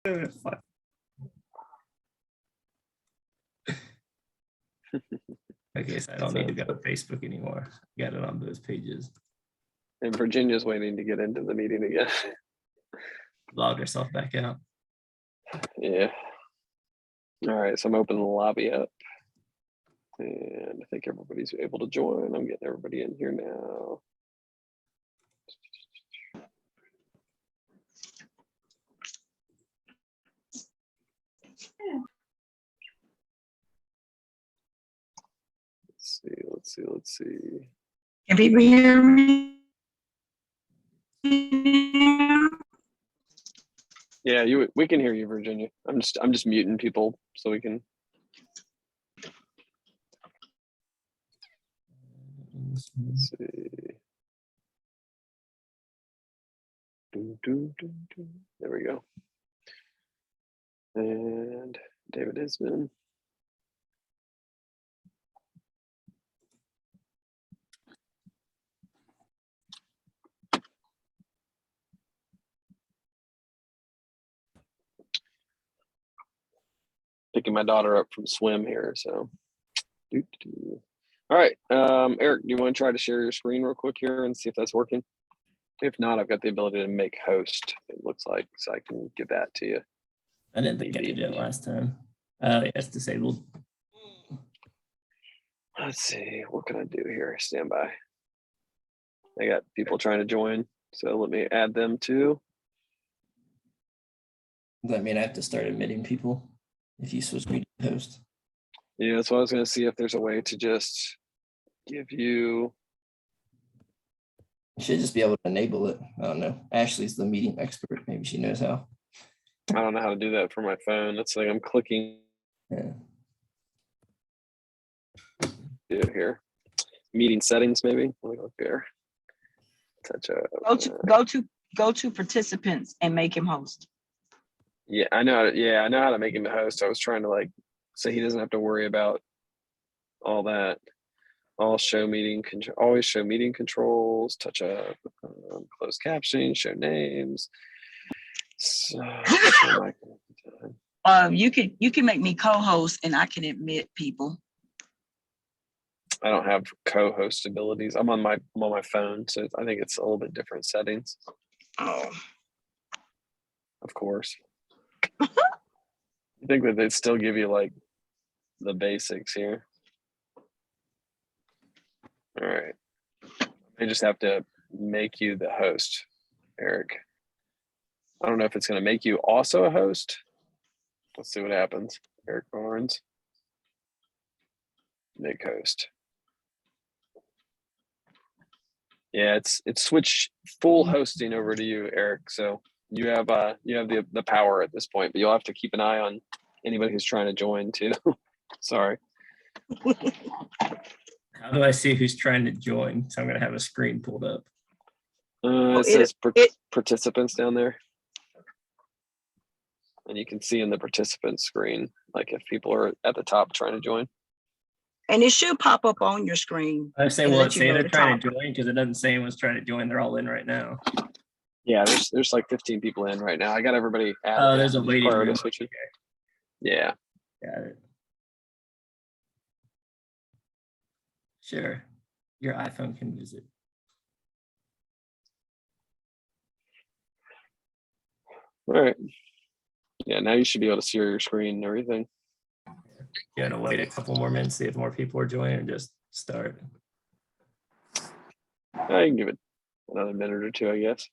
Okay, so I don't need to go to Facebook anymore. Got it on those pages. And Virginia's waiting to get into the meeting again. Logged herself back out. Yeah. All right, so I'm opening the lobby up. And I think everybody's able to join. I'm getting everybody in here now. Let's see. Can people hear me? Yeah, we can hear you, Virginia. I'm just muting people so we can. Let's see. There we go. And David Isman. Picking my daughter up from swim here, so. All right, Eric, do you want to try to share your screen real quick here and see if that's working? If not, I've got the ability to make host, it looks like, so I can give that to you. I didn't think I did it last time. It's disabled. Let's see, what can I do here? Stand by. I got people trying to join, so let me add them too. Does that mean I have to start admitting people if you switch me to host? Yeah, that's what I was going to see if there's a way to just give you. You should just be able to enable it. I don't know. Ashley's the meeting expert. Maybe she knows how. I don't know how to do that for my phone. It's like I'm clicking. Yeah. Do it here. Meeting settings, maybe. Let me look there. Touch Go to participants and make him host. Yeah, I know. I know how to make him the host. I was trying to like so he doesn't have to worry about all that. Always show meeting controls. Touch up, closed captioning, show names. So, You can make me co-host and I can admit people. I don't have co-host abilities. I'm on my phone, so I think it's a little bit different settings. Oh, of course. I think that they'd still give you like the basics here. All right. I just have to make you the host, Eric. I don't know if it's going to make you also a host. Let's see what happens. Eric Barnes. Make host. Yeah, it's switched full hosting over to you, Eric. So you have the power at this point, but you'll have to keep an eye on anybody who's trying to join too. Sorry. How do I see who's trying to join? So I'm going to have a screen pulled up. It says participants down there. And you can see in the participant screen, like if people are at the top trying to join. And it should pop up on your screen. I say, well, it say they're trying to join because it doesn't say anyone's trying to join. They're all in right now. Yeah, there's like 15 people in right now. I got everybody added. Oh, there's a waiting room. Okay. Yeah. Got it. Sure. Your iPhone can use it. All right. Yeah, now you should be able to see your screen and everything. You gotta wait a couple more minutes, see if more people are joining, and just start. I can give it another minute or two, I guess.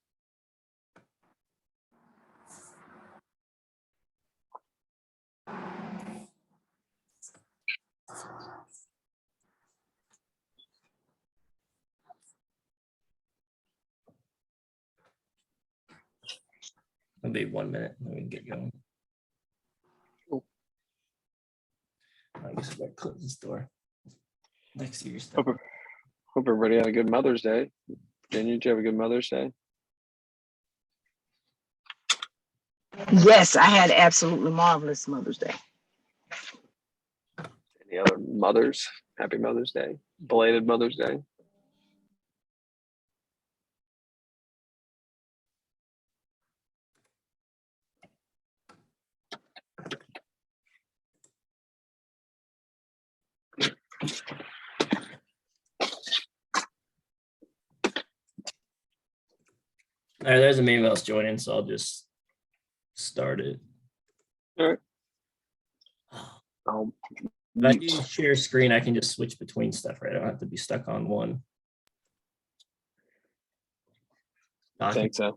It'll be 1 minute, then we can get going. Cool. I guess we gotta close this door. Next to your stuff. Hope everybody had a good Mother's Day. Virginia, did you have a good Mother's Day? Yes, I had absolutely marvelous Mother's Day. Any other mothers? Happy Mother's Day. Belated Mother's Day. All right, there's a email else joining, so I'll just start it. All right. If I do share screen, I can just switch between stuff, right? I don't have to be stuck on one. I think so. Is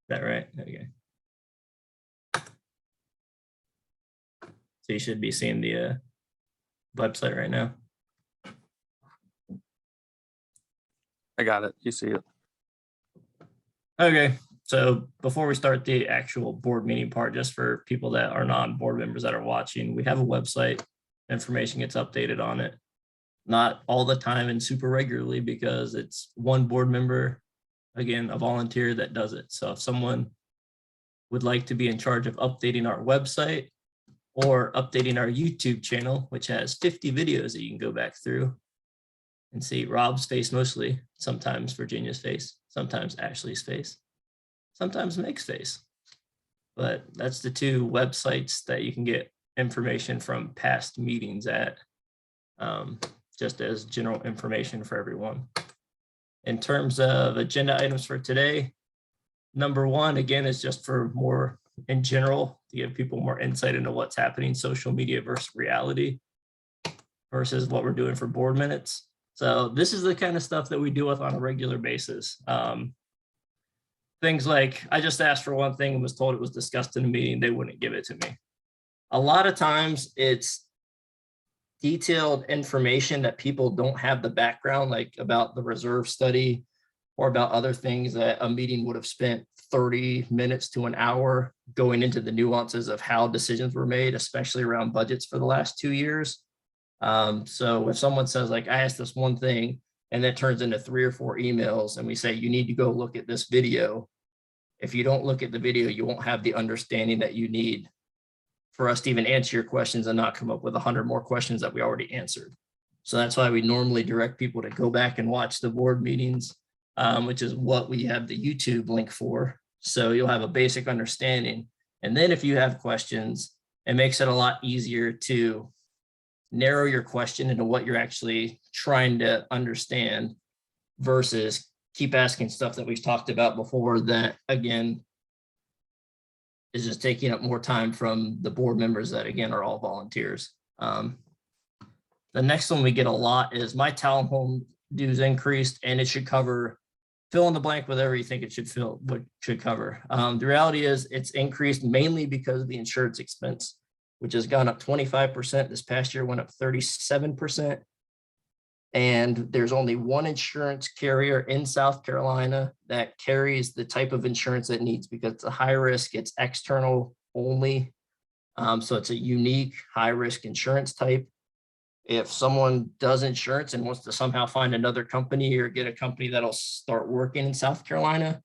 that right? Okay. So you should be seeing the website right now. I got it. You see it. Okay, so before we start the actual board meeting part, just for people that are non-board members that are watching, we have a website. Information gets updated on it. Not all the time and super regularly because it's one board member, again, a volunteer that does it. So if someone would like to be in charge of updating our website or updating our YouTube channel, which has 50 videos that you can go back through and see Rob's face mostly, sometimes Virginia's face, sometimes Ashley's face, sometimes Meg's face. But that's the two websites that you can get information from past meetings at, just as general information for everyone. In terms of agenda items for today, number one, again, is just for more in general to give people more insight into what's happening social media versus reality versus what we're doing for board minutes. So this is the kind of stuff that we deal with on a regular basis. Things like, I just asked for one thing and was told it was discussed in a meeting, they wouldn't give it to me. A lot of times it's detailed information that people don't have the background, like about the reserve study or about other things that a meeting would have spent 30 minutes to an hour going into the nuances of how decisions were made, especially around budgets for the last 2 years. So if someone says like, I asked this one thing and that turns into 3 or 4 emails and we say, you need to go look at this video. If you don't look at the video, you won't have the understanding that you need for us to even answer your questions and not come up with 100 more questions that we already answered. So that's why we normally direct people to go back and watch the board meetings, which is what we have the YouTube link for. So you'll have a basic understanding. And then if you have questions, it makes it a lot easier to narrow your question into what you're actually trying to understand versus keep asking stuff that we've talked about before that, again, is just taking up more time from the board members that, again, are all volunteers. The next one we get a lot is my town home dues increased, and it should cover, fill in the blank whatever you think it should cover. The reality is it's increased mainly because of the insurance expense, which has gone up 25%. This past year went up 37%. And there's only one insurance carrier in South Carolina that carries the type of insurance it needs because it's a high risk, it's external only. So it's a unique high risk insurance type. If someone does insurance and wants to somehow find another company or get a company that'll start working in South Carolina,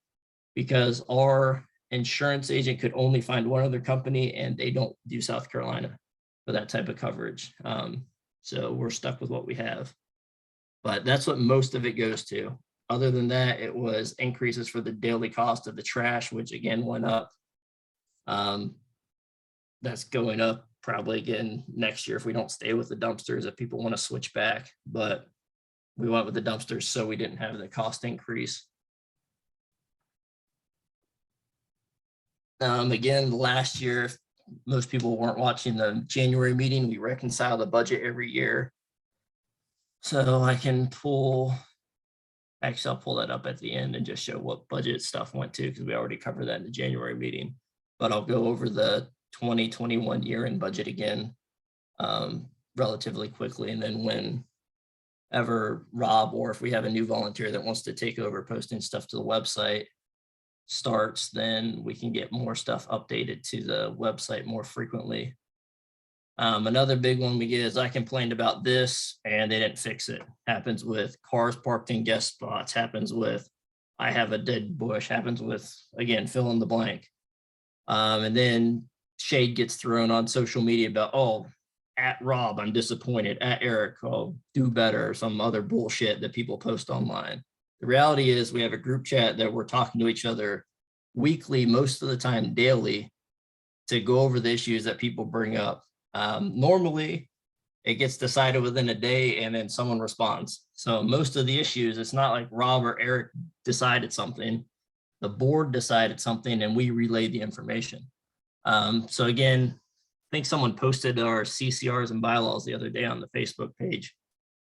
because our insurance agent could only find one other company and they don't do South Carolina for that type of coverage. So we're stuck with what we have. But that's what most of it goes to. Other than that, it was increases for the daily cost of the trash, which again went up. That's going up probably again next year if we don't stay with the dumpsters, if people want to switch back. But we went with the dumpsters so we didn't have the cost increase. Again, last year, if most people weren't watching the January meeting, we reconcile the budget every year. So I can pull, actually I'll pull that up at the end and just show what budget stuff went to because we already covered that in the January meeting. But I'll go over the 2021 year-end budget again relatively quickly. And then whenever Rob, or if we have a new volunteer that wants to take over posting stuff to the website starts, then we can get more stuff updated to the website more frequently. Another big one we get is I complained about this and they didn't fix it. Happens with cars parked in guest spots, happens with I have a dead bush, happens with, again, fill in the blank. And then shade gets thrown on social media about, oh, at Rob, I'm disappointed, at Eric, I'll do better, or some other bullshit that people post online. The reality is we have a group chat that we're talking to each other weekly, most of the time daily, to go over the issues that people bring up. Normally, it gets decided within a day and then someone responds. So most of the issues, it's not like Rob or Eric decided something. The board decided something and we relayed the information. So again, I think someone posted our CCRs and bylaws the other day on the Facebook page.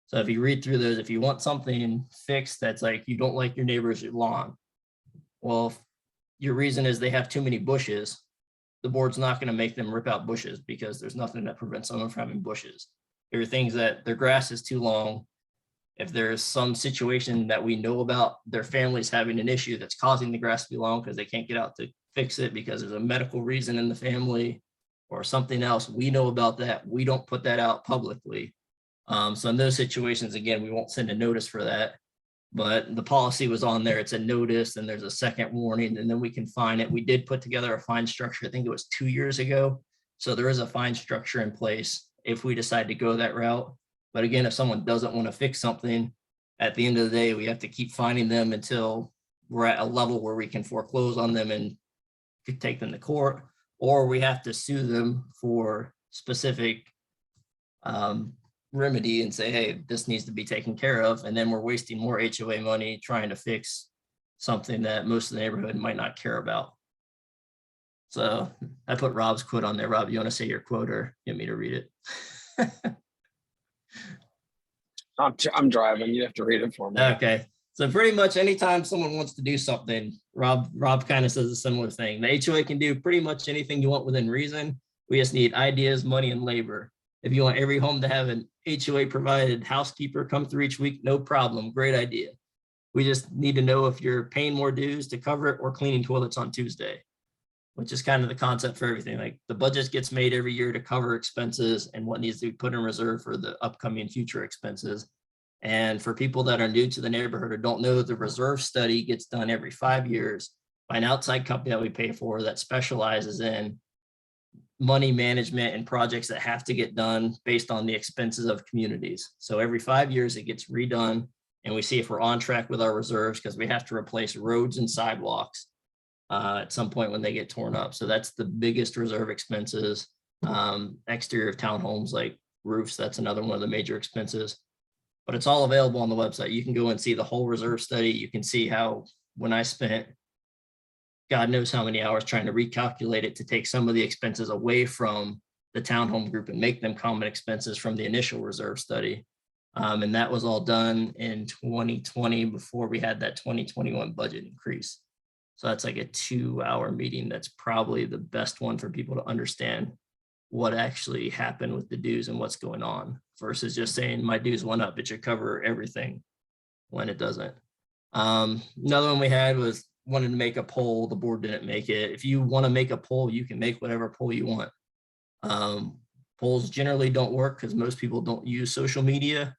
So if you read through those, if you want something fixed that's like you don't like your neighbor's lawn, well, if your reason is they have too many bushes, the board's not going to make them rip out bushes because there's nothing that prevents someone from having bushes. There are things that their grass is too long. If there's some situation that we know about their families having an issue that's causing the grass to be long because they can't get out to fix it because there's a medical reason in the family or something else, we know about that. We don't put that out publicly. So in those situations, again, we won't send a notice for that, but the policy was on there. It's a notice and there's a second warning and then we can fine it. We did put together a fine structure. I think it was 2 years ago. So there is a fine structure in place if we decide to go that route. But again, if someone doesn't want to fix something, at the end of the day, we have to keep fining them until we're at a level where we can foreclose on them and could take them to court, or we have to sue them for specific remedy and say, hey, this needs to be taken care of. And then we're wasting more HOA money trying to fix something that most of the neighborhood might not care about. So I put Rob's quote on there. Rob, you want to say your quote or get me to read it? I'm driving. You have to read it for me. Okay. So pretty much anytime someone wants to do something, Rob kind of says a similar thing. The HOA can do pretty much anything you want within reason. We just need ideas, money, and labor. If you want every home to have an HOA provided housekeeper come through each week, no problem. Great idea. We just need to know if you're paying more dues to cover it or cleaning toilets on Tuesday, which is kind of the concept for everything. Like the budget gets made every year to cover expenses and what needs to be put in reserve for the upcoming future expenses. And for people that are new to the neighborhood or don't know, the reserve study gets done every 5 years by an outside company that we pay for that specializes in money management and projects that have to get done based on the expenses of communities. So every 5 years it gets redone and we see if we're on track with our reserves because we have to replace roads and sidewalks at some point when they get torn up. So that's the biggest reserve expenses. Exterior of townhomes like roofs, that's another one of the major expenses. But it's all available on the website. You can go and see the whole reserve study. You can see how when I spent God knows how many hours trying to recalculate it to take some of the expenses away from the townhome group and make them common expenses from the initial reserve study. And that was all done in 2020 before we had that 2021 budget increase. So that's like a 2-hour meeting. That's probably the best one for people to understand what actually happened with the dues and what's going on versus just saying my dues went up. It should cover everything when it doesn't. Another one we had was wanted to make a poll. The board didn't make it. If you want to make a poll, you can make whatever poll you want. Polls generally don't work because most people don't use social media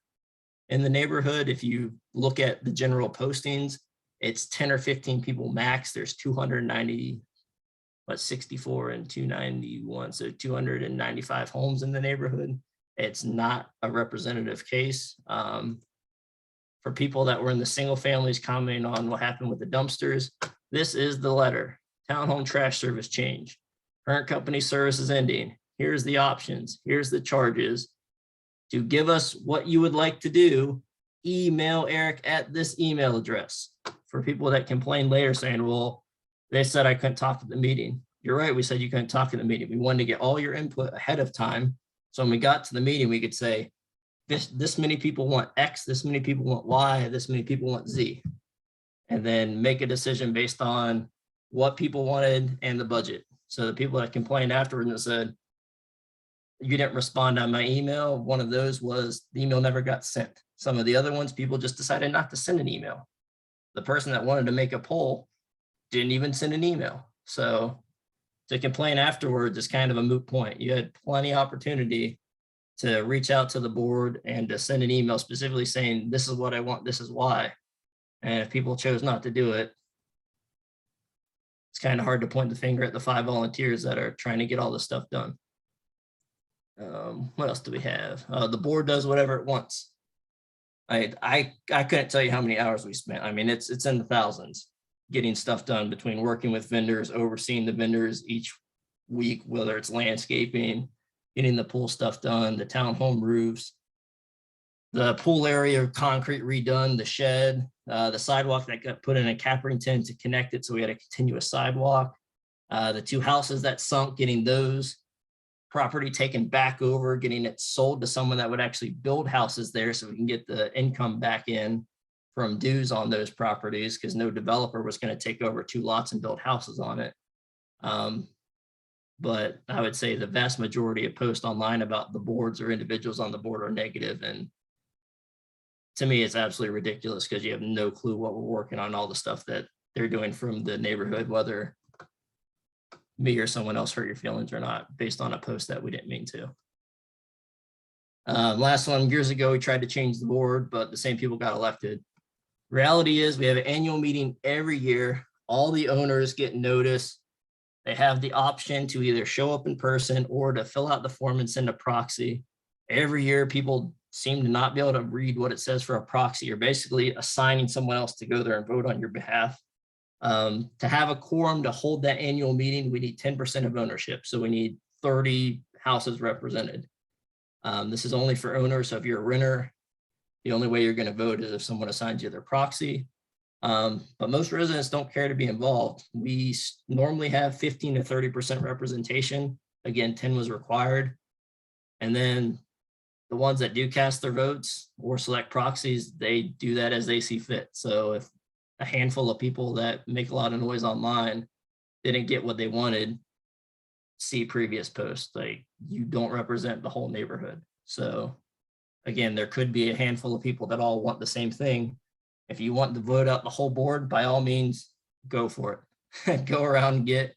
in the neighborhood. If you look at the general postings, it's 10 or 15 people max. There's 290, 64 and 291, so 295 homes in the neighborhood. It's not a representative case. For people that were in the single families commenting on what happened with the dumpsters, this is the letter. Townhome trash service change. Current company service is ending. Here's the options. Here's the charges. To give us what you would like to do, email Eric at this email address. For people that complain later saying, well, they said I couldn't talk at the meeting. You're right, we said you couldn't talk at the meeting. We wanted to get all your input ahead of time. So when we got to the meeting, we could say, this many people want X, this many people want Y, this many people want Z. And then make a decision based on what people wanted and the budget. So the people that complained afterwards and said, you didn't respond on my email. One of those was the email never got sent. Some of the other ones, people just decided not to send an email. The person that wanted to make a poll didn't even send an email. So to complain afterwards is kind of a moot point. You had plenty of opportunity to reach out to the board and to send an email specifically saying, this is what I want, this is why. And if people chose not to do it, it's kind of hard to point the finger at the 5 volunteers that are trying to get all this stuff done. What else do we have? The board does whatever it wants. I couldn't tell you how many hours we spent. I mean, it's in the thousands getting stuff done between working with vendors, overseeing the vendors each week, whether it's landscaping, getting the pool stuff done, the townhome roofs, the pool area concrete redone, the shed, the sidewalk that got put in a Caprington to connect it, so we had a continuous sidewalk. The 2 houses that sunk, getting those property taken back over, getting it sold to someone that would actually build houses there so we can get the income back in from dues on those properties, because no developer was going to take over 2 lots and build houses on it. But I would say the vast majority of posts online about the boards or individuals on the board are negative, and to me, it's absolutely ridiculous because you have no clue what we're working on, all the stuff that they're doing from the neighborhood, whether me or someone else hurt your feelings or not, based on a post that we didn't mean to. Last one, years ago, we tried to change the board, but the same people got elected. Reality is we have an annual meeting every year. All the owners get notice. They have the option to either show up in person or to fill out the form and send a proxy. Every year, people seem to not be able to read what it says for a proxy. You're basically assigning someone else to go there and vote on your behalf. To have a quorum to hold that annual meeting, we need 10% of ownership. So we need 30 houses represented. This is only for owners. So if you're a renter, the only way you're going to vote is if someone assigns you their proxy. But most residents don't care to be involved. We normally have 15 to 30% representation. Again, 10 was required. And then the ones that do cast their votes or select proxies, they do that as they see fit. So if a handful of people that make a lot of noise online didn't get what they wanted, see previous posts, like you don't represent the whole neighborhood. So again, there could be a handful of people that all want the same thing. If you want to vote out the whole board, by all means, go for it. Go around and get,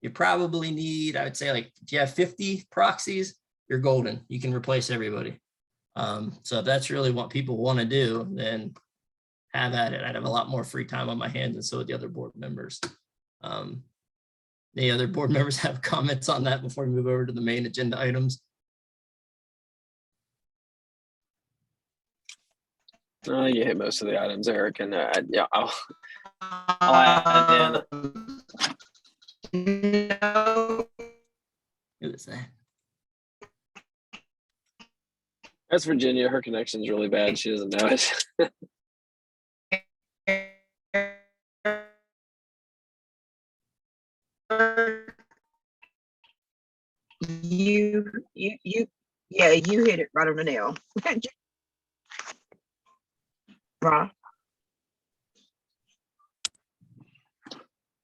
you probably need, I would say, like, if you have 50 proxies, you're golden. You can replace everybody. So if that's really what people want to do, then have at it. I'd have a lot more free time on my hands, and so would the other board members. Any other board members have comments on that before we move over to the main agenda items? You hit most of the items, Eric, and yeah, I'll add in. Who is that? That's Virginia. Her connection's really bad. She doesn't know it. Yeah, you hit it right on the nail. Rob?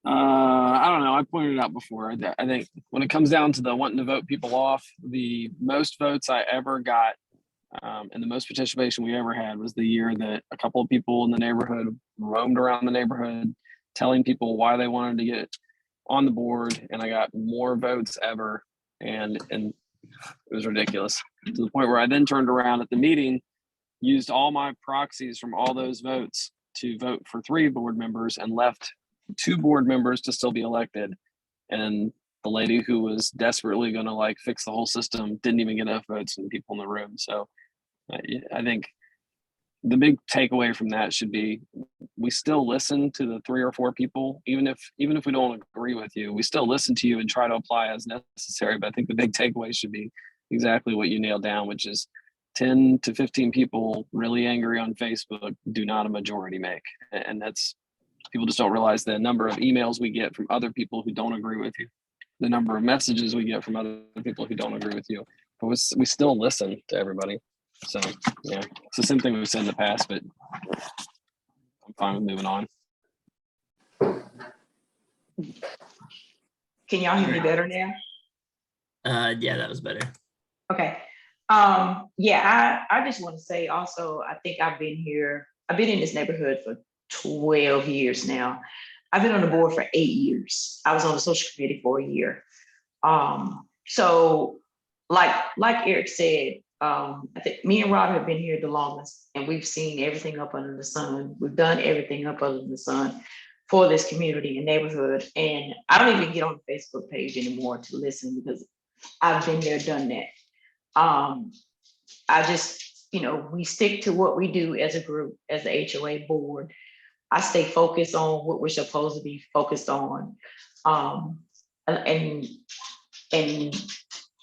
I don't know. I pointed it out before. I think when it comes down to the wanting to vote people off, the most votes I ever got and the most participation we ever had was the year that a couple of people in the neighborhood roamed around the neighborhood telling people why they wanted to get on the board, and I got more votes ever, and it was ridiculous, to the point where I then turned around at the meeting, used all my proxies from all those votes to vote for 3 board members and left 2 board members to still be elected. And the lady who was desperately going to like fix the whole system didn't even get enough votes from the people in the room. So I think the big takeaway from that should be we still listen to the 3 or 4 people, even if we don't agree with you, we still listen to you and try to apply as necessary. But I think the big takeaway should be exactly what you nailed down, which is 10 to 15 people really angry on Facebook do not a majority make. And that's, people just don't realize the number of emails we get from other people who don't agree with you, the number of messages we get from other people who don't agree with you. But we still listen to everybody. So yeah, it's the same thing we've said in the past, but I'm fine with moving on. Can y'all hear me better now? Yeah, that was better. Okay. Yeah, I just want to say also, I think I've been in this neighborhood for 12 years now. I've been on the board for 8 years. I was on the social committee for a year. So like Eric said, I think me and Rob have been here the longest, and we've seen everything up under the sun. We've done everything up under the sun for this community and neighborhood. And I don't even get on the Facebook page anymore to listen, because I've been there, done that. I just, we stick to what we do as a group, as the HOA board. I stay focused on what we're supposed to be focused on. And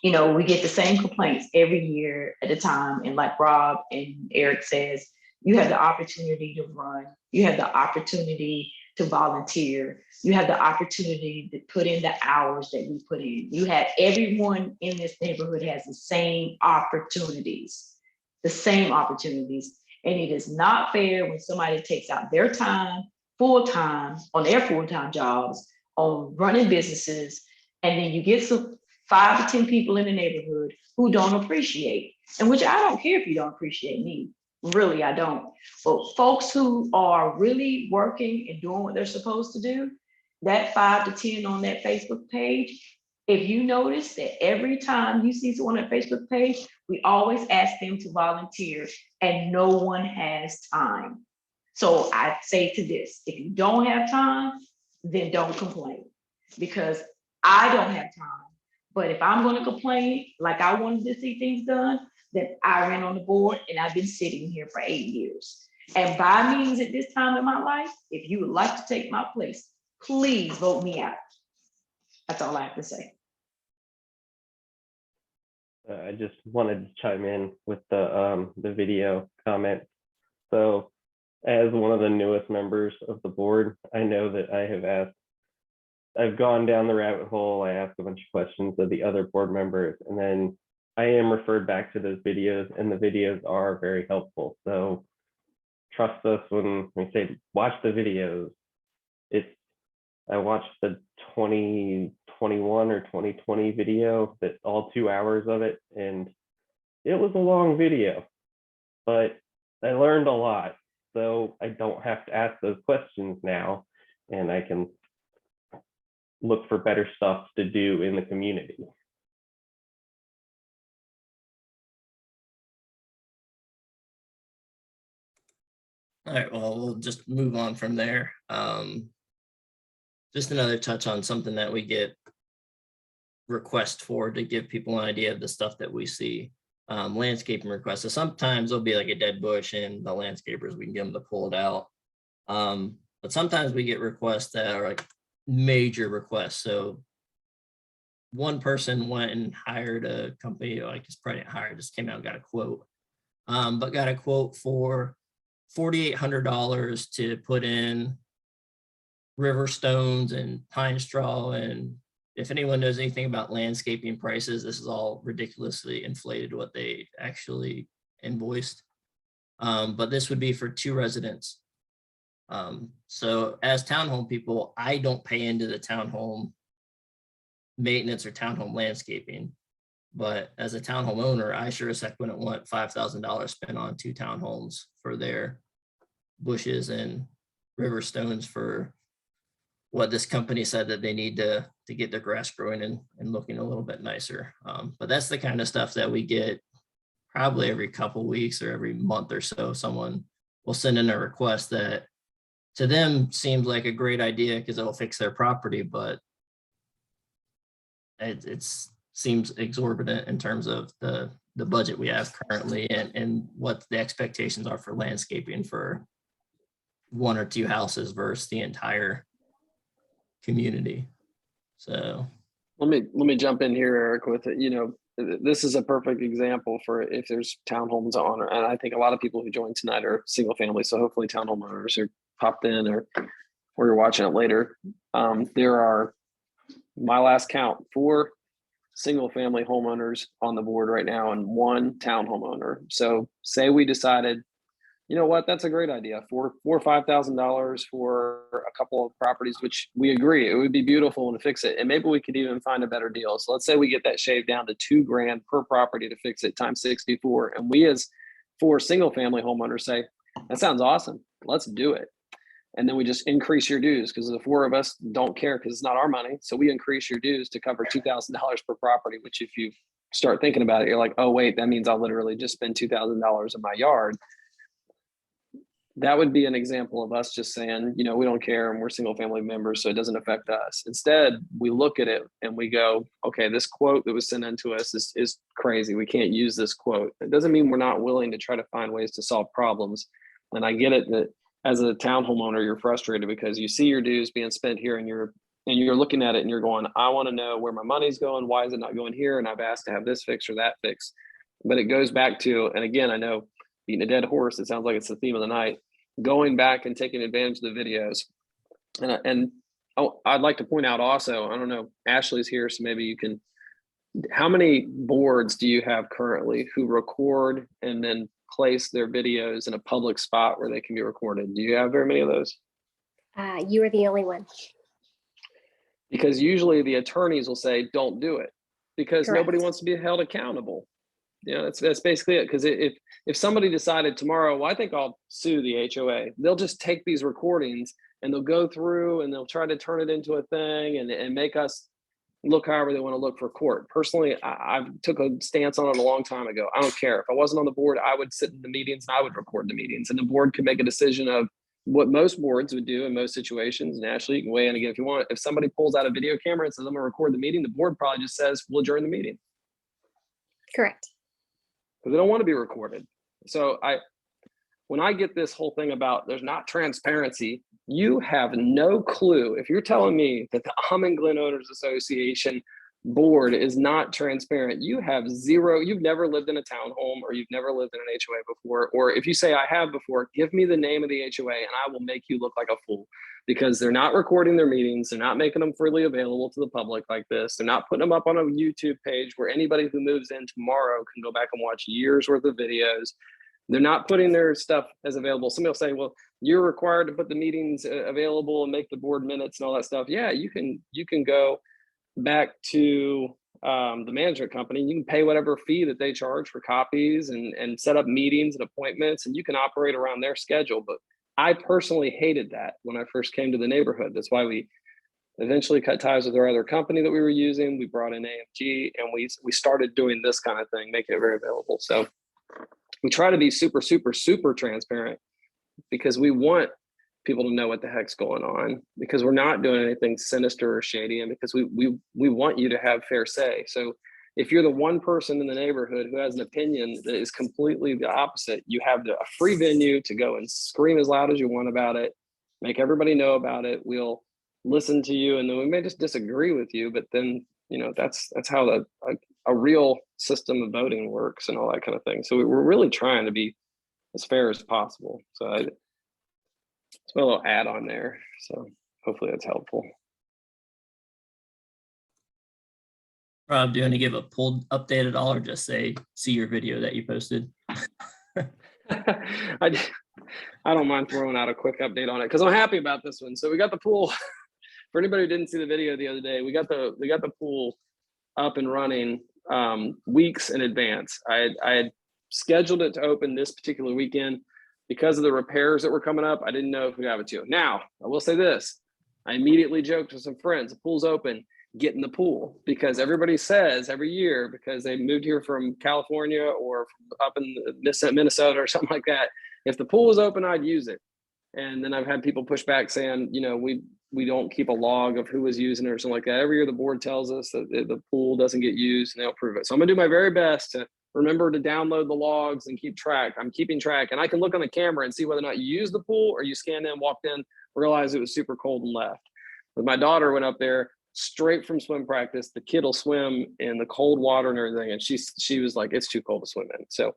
you know, we get the same complaints every year at a time. And like Rob and Eric says, you have the opportunity to run, you have the opportunity to volunteer, you have the opportunity to put in the hours that we put in. You have everyone in this neighborhood has the same opportunities, the same opportunities. And it is not fair when somebody takes out their time, full time, on their full-time jobs, on running businesses, and then you get some 5 to 10 people in the neighborhood who don't appreciate, and which I don't care if you don't appreciate me, really, I don't. But folks who are really working and doing what they're supposed to do, that 5 to 10 on that Facebook page, if you notice that every time you see someone on that Facebook page, we always ask them to volunteer and no one has time. So I say to this, if you don't have time, then don't complain, because I don't have time. But if I'm going to complain, like I wanted to see things done, then I ran on the board and I've been sitting here for 8 years. And by means at this time in my life, if you would like to take my place, please vote me out. That's all I have to say. I just wanted to chime in with the video comment. So as one of the newest members of the board, I know that I've gone down the rabbit hole. I asked a bunch of questions of the other board members, and then I am referred back to those videos, and the videos are very helpful. So trust us when we say watch the videos. I watched the 2021 or 2020 video, that all 2 hours of it, and it was a long video, but I learned a lot. So I don't have to ask those questions now, and I can look for better stuff to do in the community. All right, well, we'll just move on from there. Just another touch on something that we get requests for, to give people an idea of the stuff that we see. Landscaping requests. So sometimes there'll be like a dead bush and the landscapers, we can get them to pull it out. But sometimes we get requests that are like major requests. So one person went and hired a company, like it's probably not hired, just came out and got a quote, but got a quote for $4,800 to put in river stones and pine straw. And if anyone knows anything about landscaping prices, this is all ridiculously inflated what they actually invoiced. But this would be for 2 residents. So as townhome people, I don't pay into the townhome maintenance or townhome landscaping. But as a townhome owner, I sure as heck wouldn't want $5,000 spent on 2 townhomes for their bushes and river stones for what this company said that they need to get their grass growing and looking a little bit nicer. But that's the kind of stuff that we get probably every couple weeks or every month or so. Someone will send in a request that to them seems like a great idea because it'll fix their property, but it seems exorbitant in terms of the budget we have currently and what the expectations are for landscaping for 1 or 2 houses versus the entire community. So Let me jump in here, Eric, with it. You know, this is a perfect example for if there's townhomes on, and I think a lot of people who joined tonight are single family. So hopefully townhome owners who popped in or you're watching it later. There are, my last count, 4 single family homeowners on the board right now and 1 townhome owner. So say we decided, you know what, that's a great idea, $4,000 or $5,000 for a couple of properties, which we agree it would be beautiful to fix it, and maybe we could even find a better deal. So let's say we get that shaved down to $2 grand per property to fix it times 64, and we as 4 single family homeowners say that sounds awesome, let's do it. And then we just increase your dues because the 4 of us don't care because it's not our money. So we increase your dues to cover $2,000 per property, which if you start thinking about it, you're like, oh, wait, that means I'll literally just spend $2,000 in my yard. That would be an example of us just saying, you know, we don't care and we're single family members, so it doesn't affect us. Instead, we look at it and we go, okay, this quote that was sent in to us is crazy. We can't use this quote. It doesn't mean we're not willing to try to find ways to solve problems. And I get it that as a townhome owner, you're frustrated because you see your dues being spent here and you're and you're looking at it and you're going, I want to know where my money's going. Why is it not going here? And I've asked to have this fixed or that fixed. But it goes back to, and again, I know beating a dead horse, it sounds like it's the theme of the night, going back and taking advantage of the videos. And I'd like to point out also, I don't know, Ashley's here, so maybe you can, how many boards do you have currently who record and then place their videos in a public spot where they can be recorded? Do you have very many of those? You are the only one. Because usually the attorneys will say, don't do it, because Correct. nobody wants to be held accountable. You know, that's basically it. Because if somebody decided tomorrow, well, I think I'll sue the HOA, they'll just take these recordings and they'll go through and they'll try to turn it into a thing and make us look however they want to look for court. Personally, I took a stance on it a long time ago. I don't care. If I wasn't on the board, I would sit in the meetings and I would record the meetings, and the board could make a decision of what most boards would do in most situations. And Ashley, you can weigh in again if you want. If somebody pulls out a video camera and says, I'm gonna record the meeting, the board probably just says, we'll adjourn the meeting. Correct. Because they don't want to be recorded. So when I get this whole thing about there's not transparency, you have no clue. If you're telling me that the Almond Glen Owners Association board is not transparent, you have zero, you've never lived in a townhome or you've never lived in an HOA before. Or if you say I have before, give me the name of the HOA and I will make you look like a fool, because they're not recording their meetings. They're not making them freely available to the public like this. They're not putting them up on a YouTube page where anybody who moves in tomorrow can go back and watch years worth of videos. They're not putting their stuff as available. Somebody will say, well, you're required to put the meetings available and make the board minutes and all that stuff. Yeah, you can go back to the management company. You can pay whatever fee that they charge for copies and set up meetings and appointments, and you can operate around their schedule. But I personally hated that when I first came to the neighborhood. That's why we eventually cut ties with our other company that we were using. We brought in AMG and we started doing this kind of thing, making it very available. So we try to be super, super, super transparent because we want people to know what the heck's going on, because we're not doing anything sinister or shady, and because we want you to have fair say. So if you're the one person in the neighborhood who has an opinion that is completely the opposite, you have a free venue to go and scream as loud as you want about it, make everybody know about it. We'll listen to you, and then we may just disagree with you, but then, you know, that's how a real system of voting works and all that kind of thing. So we're really trying to be as fair as possible. So it's my little add on there. So hopefully that's helpful. Rob, do you want to give a pulled update at all, or just say, see your video that you posted? I don't mind throwing out a quick update on it because I'm happy about this one. So we got the pool. For anybody who didn't see the video the other day, we got the pool up and running weeks in advance. I had scheduled it to open this particular weekend. Because of the repairs that were coming up, I didn't know if we have it to. Now, I will say this. I immediately joked with some friends, the pool's open, get in the pool. Because everybody says every year, because they moved here from California or from up in Minnesota or something like that, if the pool was open, I'd use it. And then I've had people push back saying, you know, we don't keep a log of who was using it or something like that. Every year the board tells us that the pool doesn't get used and they'll prove it. So I'm gonna do my very best to remember to download the logs and keep track. I'm keeping track, and I can look on the camera and see whether or not you used the pool or you scanned in, walked in, realized it was super cold and left. But my daughter went up there straight from swim practice. The kid will swim in the cold water and everything. And she was like, it's too cold to swim in. So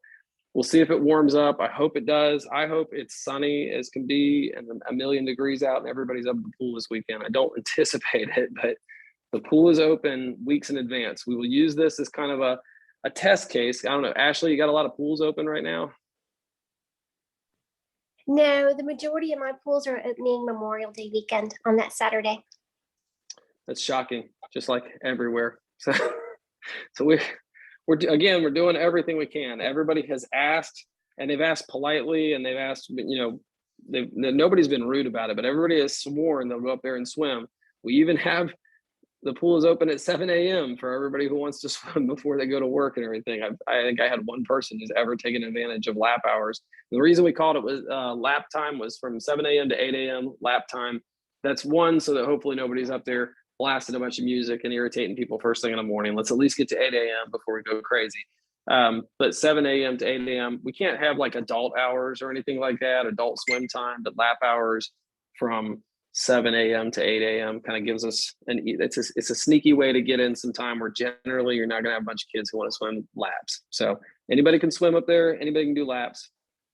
we'll see if it warms up. I hope it does. I hope it's sunny as can be and 1,000,000 degrees out and everybody's up at the pool this weekend. I don't anticipate it, but the pool is open weeks in advance. We will use this as kind of a test case. I don't know, Ashley, you got a lot of pools open right now? No, the majority of my pools are opening Memorial Day weekend on that Saturday. That's shocking, just like everywhere. So we're doing everything we can. Everybody has asked, and they've asked politely, and they've asked, you know, nobody's been rude about it, but everybody has sworn they'll go up there and swim. We even have the pool is open at 7 a.m. for everybody who wants to swim before they go to work and everything. I think I had one person who's ever taken advantage of lap hours. The reason we called it was lap time was from 7 a.m. to 8 a.m. lap time. That's one, so that hopefully nobody's up there blasting a bunch of music and irritating people first thing in the morning. Let's at least get to 8 a.m. before we go crazy. But 7 a.m. to 8 a.m., we can't have like adult hours or anything like that, adult swim time, but lap hours from 7 a.m. to 8 a.m. kind of gives us it's a sneaky way to get in some time where generally you're not going to have a bunch of kids who want to swim laps. So anybody can swim up there. Anybody can do laps.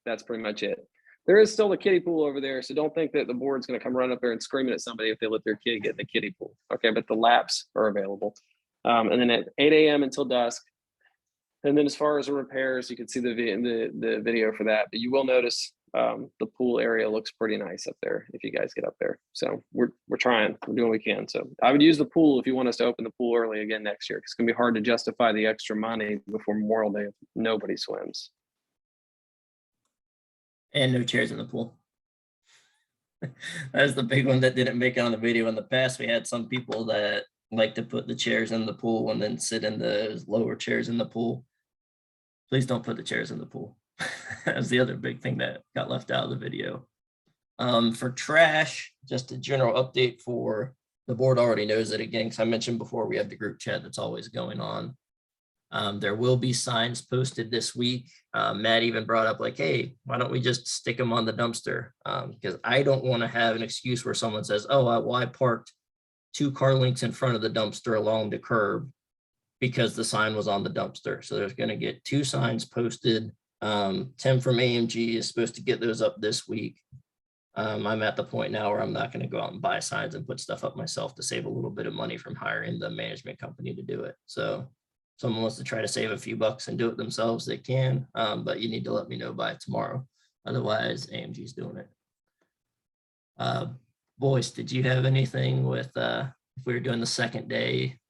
That's pretty much it. There is still a kiddie pool over there. So don't think that the board's going to come run up there and screaming at somebody if they let their kid get in the kiddie pool. Okay. But the laps are available. And then at 8 a.m. until dusk. And then as far as the repairs, you can see the video for that. But you will notice the pool area looks pretty nice up there if you guys get up there. So we're trying, we're doing what we can. So I would use the pool if you want us to open the pool early again next year. It's gonna be hard to justify the extra money before Memorial Day if nobody swims. And no chairs in the pool. That's the big one that didn't make it on the video. In the past, we had some people that like to put the chairs in the pool and then sit in the lower chairs in the pool. Please don't put the chairs in the pool. That was the other big thing that got left out of the video. For trash, just a general update for the board already knows it again, because I mentioned before we have the group chat that's always going on. There will be signs posted this week. Matt even brought up like, hey, why don't we just stick them on the dumpster? Because I don't want to have an excuse where someone says, oh, well, I parked 2 car lengths in front of the dumpster along the curb because the sign was on the dumpster. So there's going to get 2 signs posted. Tim from AMG is supposed to get those up this week. I'm at the point now where I'm not going to go out and buy signs and put stuff up myself to save a little bit of money from hiring the management company to do it. So someone wants to try to save a few bucks and do it themselves, they can, but you need to let me know by tomorrow. Otherwise, AMG's doing it. Boyce, did you have anything with if we were doing the second day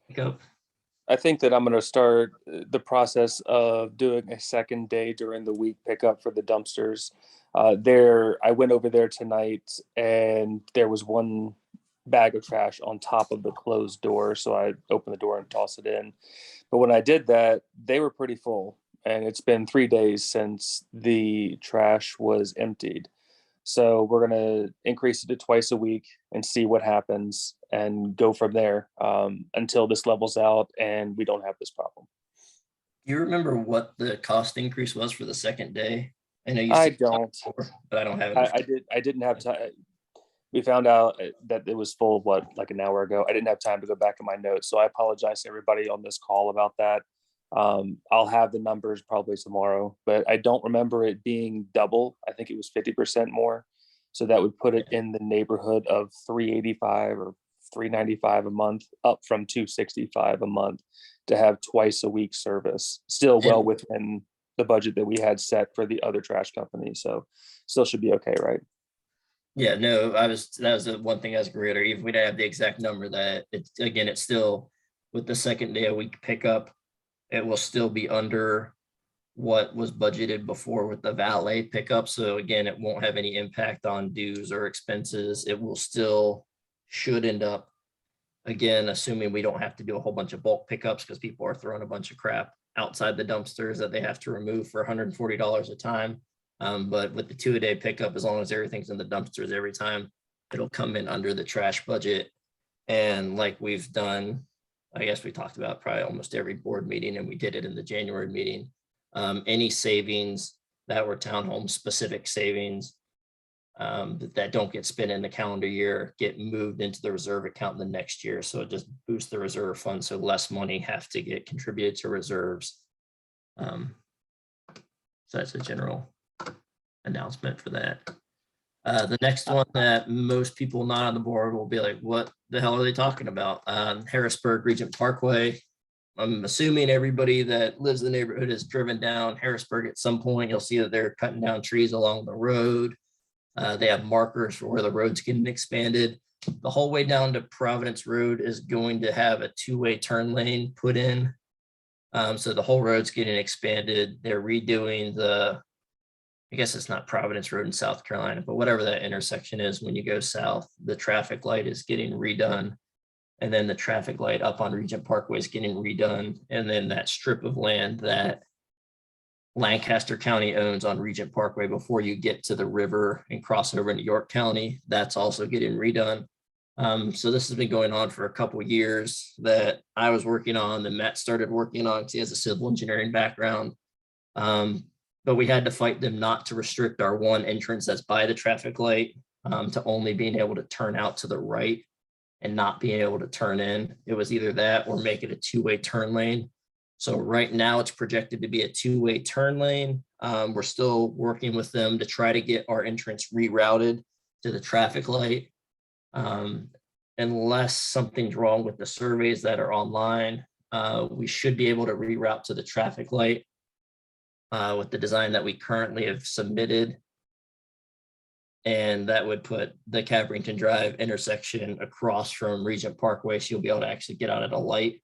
pickup? I think that I'm going to start the process of doing a second day during the week pickup for the dumpsters. I went over there tonight and there was 1 bag of trash on top of the closed door. So I opened the door and tossed it in. But when I did that, they were pretty full. And it's been 3 days since the trash was emptied. So we're going to increase it to twice a week and see what happens and go from there until this levels out and we don't have this problem. Do you remember what the cost increase was for the second day? I know you I said don't, before, but I don't have it. I didn't have time. We found out that it was full, like an hour ago. I didn't have time to go back in my notes. So I apologize to everybody on this call about that. I'll have the numbers probably tomorrow, but I don't remember it being double. I think it was 50% more. So that would put it in the neighborhood of $385 or $395 a month, up from $265 a month to have twice a week service. Still well within the budget that we had set for the other trash company. So still should be okay, right? Yeah, no, that was the one thing I was greater. Even if we didn't have the exact number, that it's still with the second day a week pickup, it will still be under what was budgeted before with the valet pickup. So again, it won't have any impact on dues or expenses. It will still should end up, again, assuming we don't have to do a whole bunch of bulk pickups because people are throwing a bunch of crap outside the dumpsters that they have to remove for $140 a time. But with the 2-a-day pickup, as long as everything's in the dumpsters every time, it'll come in under the trash budget. And like we've done, I guess we talked about probably almost every board meeting, and we did it in the January meeting. Any savings that were townhome specific savings that don't get spent in the calendar year get moved into the reserve account in the next year. So it just boosts the reserve fund. So less money have to get contributed to reserves. So that's a general announcement for that. The next one that most people not on the board will be like, what the hell are they talking about? Harrisburg Regent Parkway. I'm assuming everybody that lives in the neighborhood has driven down Harrisburg at some point. You'll see that they're cutting down trees along the road. They have markers for where the road's getting expanded. The whole way down to Providence Road is going to have a 2-way turn lane put in. So the whole road's getting expanded. They're redoing I guess it's not Providence Road in South Carolina, but whatever that intersection is, when you go south, the traffic light is getting redone. And then the traffic light up on Regent Parkway is getting redone. And then that strip of land that Lancaster County owns on Regent Parkway before you get to the river and cross over into York County, that's also getting redone. So this has been going on for a couple of years that I was working on, and Matt started working on because he has a civil engineering background. But we had to fight them not to restrict our one entrance that's by the traffic light to only being able to turn out to the right and not being able to turn in. It was either that or make it a two-way turn lane. So right now it's projected to be a two-way turn lane. We're still working with them to try to get our entrance rerouted to the traffic light. Unless something's wrong with the surveys that are online, we should be able to reroute to the traffic light with the design that we currently have submitted. And that would put the Cabrington Drive intersection across from Regent Parkway. So you'll be able to actually get out at a light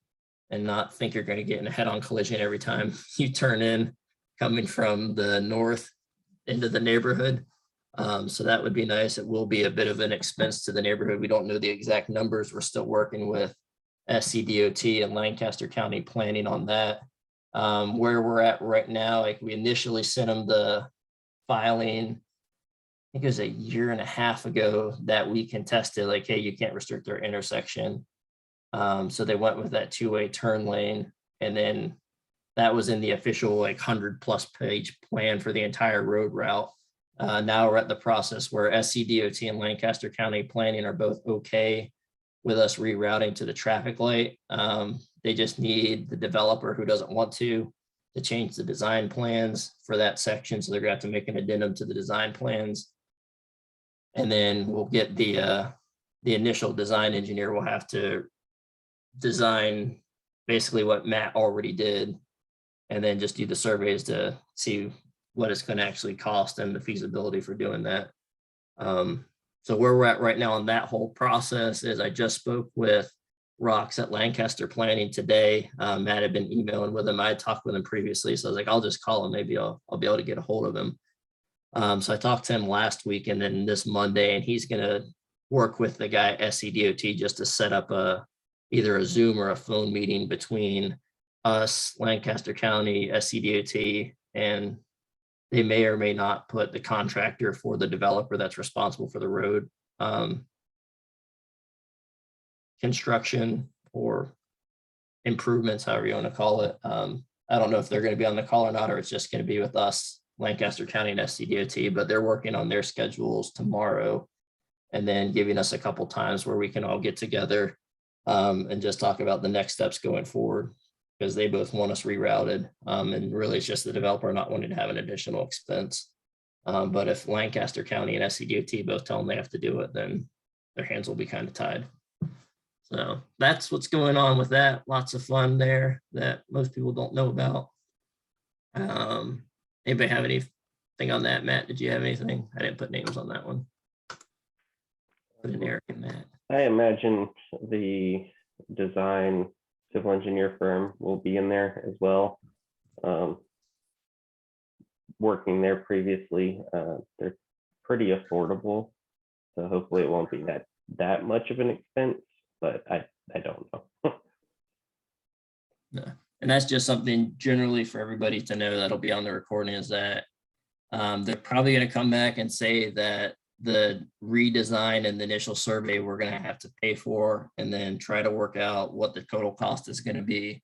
and not think you're going to get in a head-on collision every time you turn in coming from the north into the neighborhood. So that would be nice. It will be a bit of an expense to the neighborhood. We don't know the exact numbers. We're still working with SCDOT and Lancaster County planning on that. Where we're at right now, like we initially sent them the filing, I think it was a year and a half ago that we contested, like, hey, you can't restrict their intersection. So they went with that two-way turn lane, and then that was in the official like 100+ page plan for the entire road route. Now we're at the process where SCDOT and Lancaster County planning are both okay with us rerouting to the traffic light. They just need the developer who doesn't want to change the design plans for that section. So they're gonna have to make an addendum to the design plans. And then we'll get the initial design engineer will have to design basically what Matt already did, and then just do the surveys to see what it's going to actually cost and the feasibility for doing that. So where we're at right now on that whole process is I just spoke with Rox at Lancaster Planning today. Matt had been emailing with him. I had talked with him previously, so I was like, I'll just call him. Maybe I'll be able to get a hold of him. So I talked to him last week and then this Monday, and he's going to work with the guy at SCDOT just to set up either a Zoom or a phone meeting between us, Lancaster County, SCDOT, and they may or may not put the contractor for the developer that's responsible for the road construction or improvements, however you want to call it. I don't know if they're going to be on the call or not, or it's just going to be with us, Lancaster County and SCDOT, but they're working on their schedules tomorrow and then giving us a couple times where we can all get together and just talk about the next steps going forward, because they both want us rerouted. And really it's just the developer not wanting to have an additional expense. But if Lancaster County and SCDOT both tell them they have to do it, then their hands will be kind of tied. So that's what's going on with that. Lots of fun there that most people don't know about. Anybody have anything on that? Matt, did you have anything? I didn't put names on that one. Put in Eric and Matt. I imagine the design civil engineer firm will be in there as well. Working there previously, they're pretty affordable, so hopefully it won't be that much of an expense, but I don't know. No. And that's just something generally for everybody to know that'll be on the recording, is that they're probably going to come back and say that the redesign and the initial survey we're going to have to pay for, and then try to work out what the total cost is going to be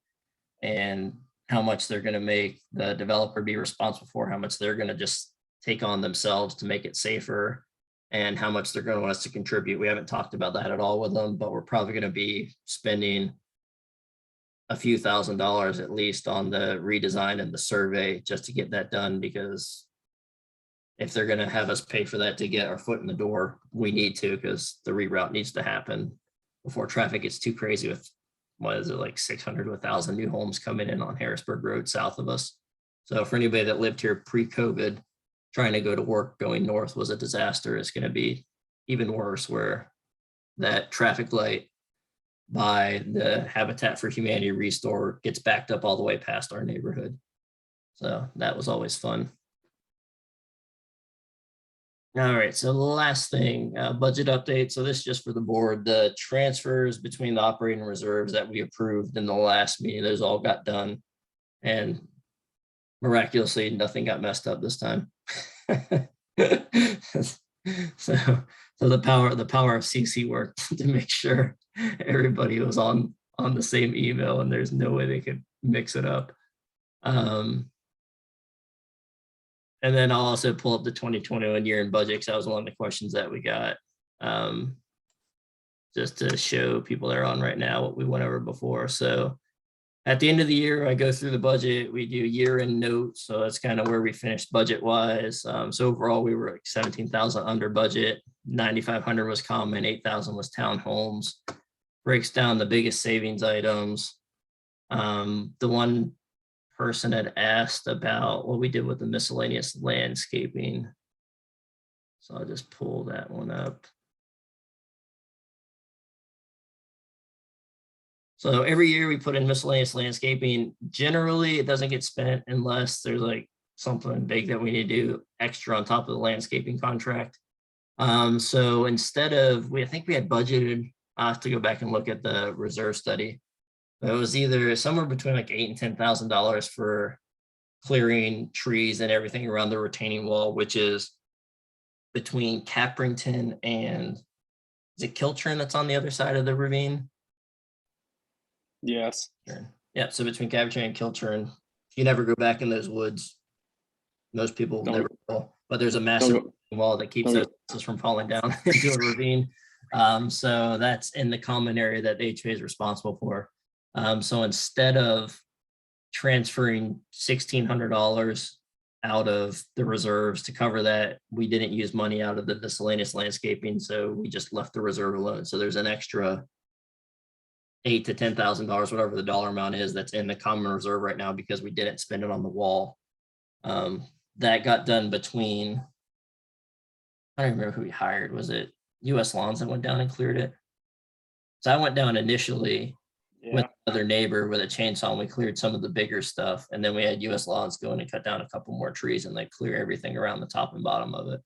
and how much they're going to make the developer be responsible for, how much they're going to just take on themselves to make it safer, and how much they're going to want us to contribute. We haven't talked about that at all with them, but we're probably going to be spending a few $1,000s at least on the redesign and the survey just to get that done, because if they're going to have us pay for that to get our foot in the door, we need to, because the reroute needs to happen before traffic gets too crazy with, what is it, like 600 to 1,000 new homes coming in on Harrisburg Road south of us. So for anybody that lived here pre-COVID, trying to go to work going north was a disaster. It's going to be even worse, where that traffic light by the Habitat for Humanity restore gets backed up all the way past our neighborhood. So that was always fun. All right, so the last thing, budget update. So this is just for the board, the transfers between the operating reserves that we approved in the last meeting, those all got done. And miraculously, nothing got messed up this time. So the power of CC worked to make sure everybody was on the same email, and there's no way they could mix it up. And then I'll also pull up the 2021 year in budget, because that was one of the questions that we got. Just to show people that are on right now what we went over before. So at the end of the year, I go through the budget, we do year-end notes. So that's kind of where we finished budget-wise. So overall, we were like 17,000 under budget. 9,500 was common, 8,000 was townhomes. Breaks down the biggest savings items. The one person had asked about what we did with the miscellaneous landscaping. So I'll just pull that one up. So every year we put in miscellaneous landscaping. Generally, it doesn't get spent unless there's like something big that we need to do extra on top of the landscaping contract. So instead of, I think we had budgeted, I have to go back and look at the reserve study. It was either somewhere between like $8,000 and $10,000 for clearing trees and everything around the retaining wall, which is between Caprington and, is it Kiltrin that's on the other side of the ravine? Yes. Yeah, so between Caprington and Kiltrin, if you never go back in those woods, most people Don't- never will, but there's a massive go- wall that keeps don't us from falling down into a ravine. So that's in the common area that the HOA is responsible for. So instead of transferring $1,600 out of the reserves to cover that, we didn't use money out of the miscellaneous landscaping, so we just left the reserve alone. So there's an extra $8,000 to $10,000, whatever the dollar amount is, that's in the common reserve right now because we didn't spend it on the wall. That got done between, I don't remember who we hired. Was it US Lawns that went down and cleared it? So I went down initially with another neighbor with a chainsaw, and we cleared some of the bigger stuff. And then we had US Lawns go in and cut down a couple more trees and like clear everything around the top and bottom of it.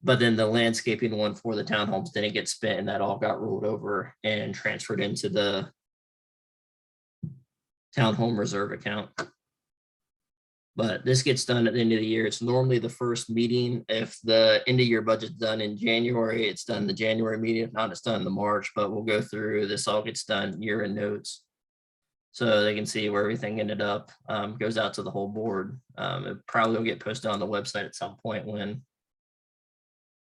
But then the landscaping one for the townhomes didn't get spent, and that all got rolled over and transferred into the townhome reserve account. But this gets done at the end of the year. It's normally the first meeting. If the end of year budget's done in January, it's done the January meeting. If not, it's done in the March, but we'll go through, this all gets done year-end notes. So they can see where everything ended up, goes out to the whole board. It probably will get posted on the website at some point when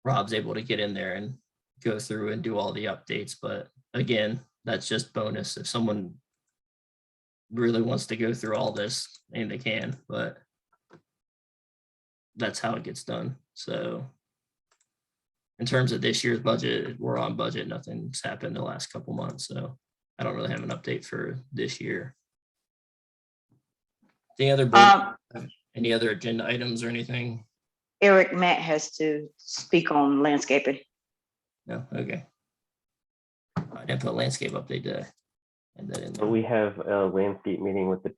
Rob's able to get in there and go through and do all the updates. But again, that's just bonus. If someone really wants to go through all this, and they can, but that's how it gets done. So in terms of this year's budget, we're on budget. Nothing's happened the last couple months, so I don't really have an update for this year. Any other board, any other agenda items or anything? Eric Matt has to speak on landscaping. No, okay. I didn't put landscape update today. And that in So there. we have a landscape meeting with the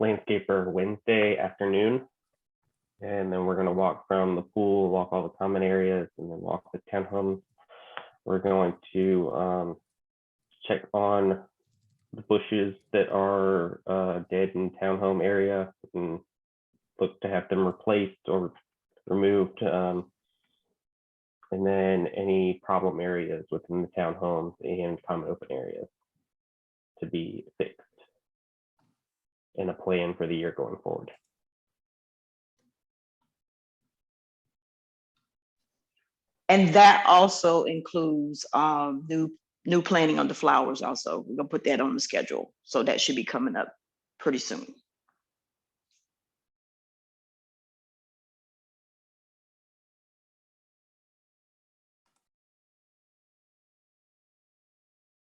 landscaper Wednesday afternoon. And then we're going to walk from the pool, walk all the common areas, and then walk the townhomes. We're going to check on the bushes that are dead in townhome area and look to have them replaced or removed. And then any problem areas within the townhomes and common open areas to be fixed, and a plan for the year going forward. And that also includes new planting on the flowers also. We're gonna put that on the schedule. So that should be coming up pretty soon.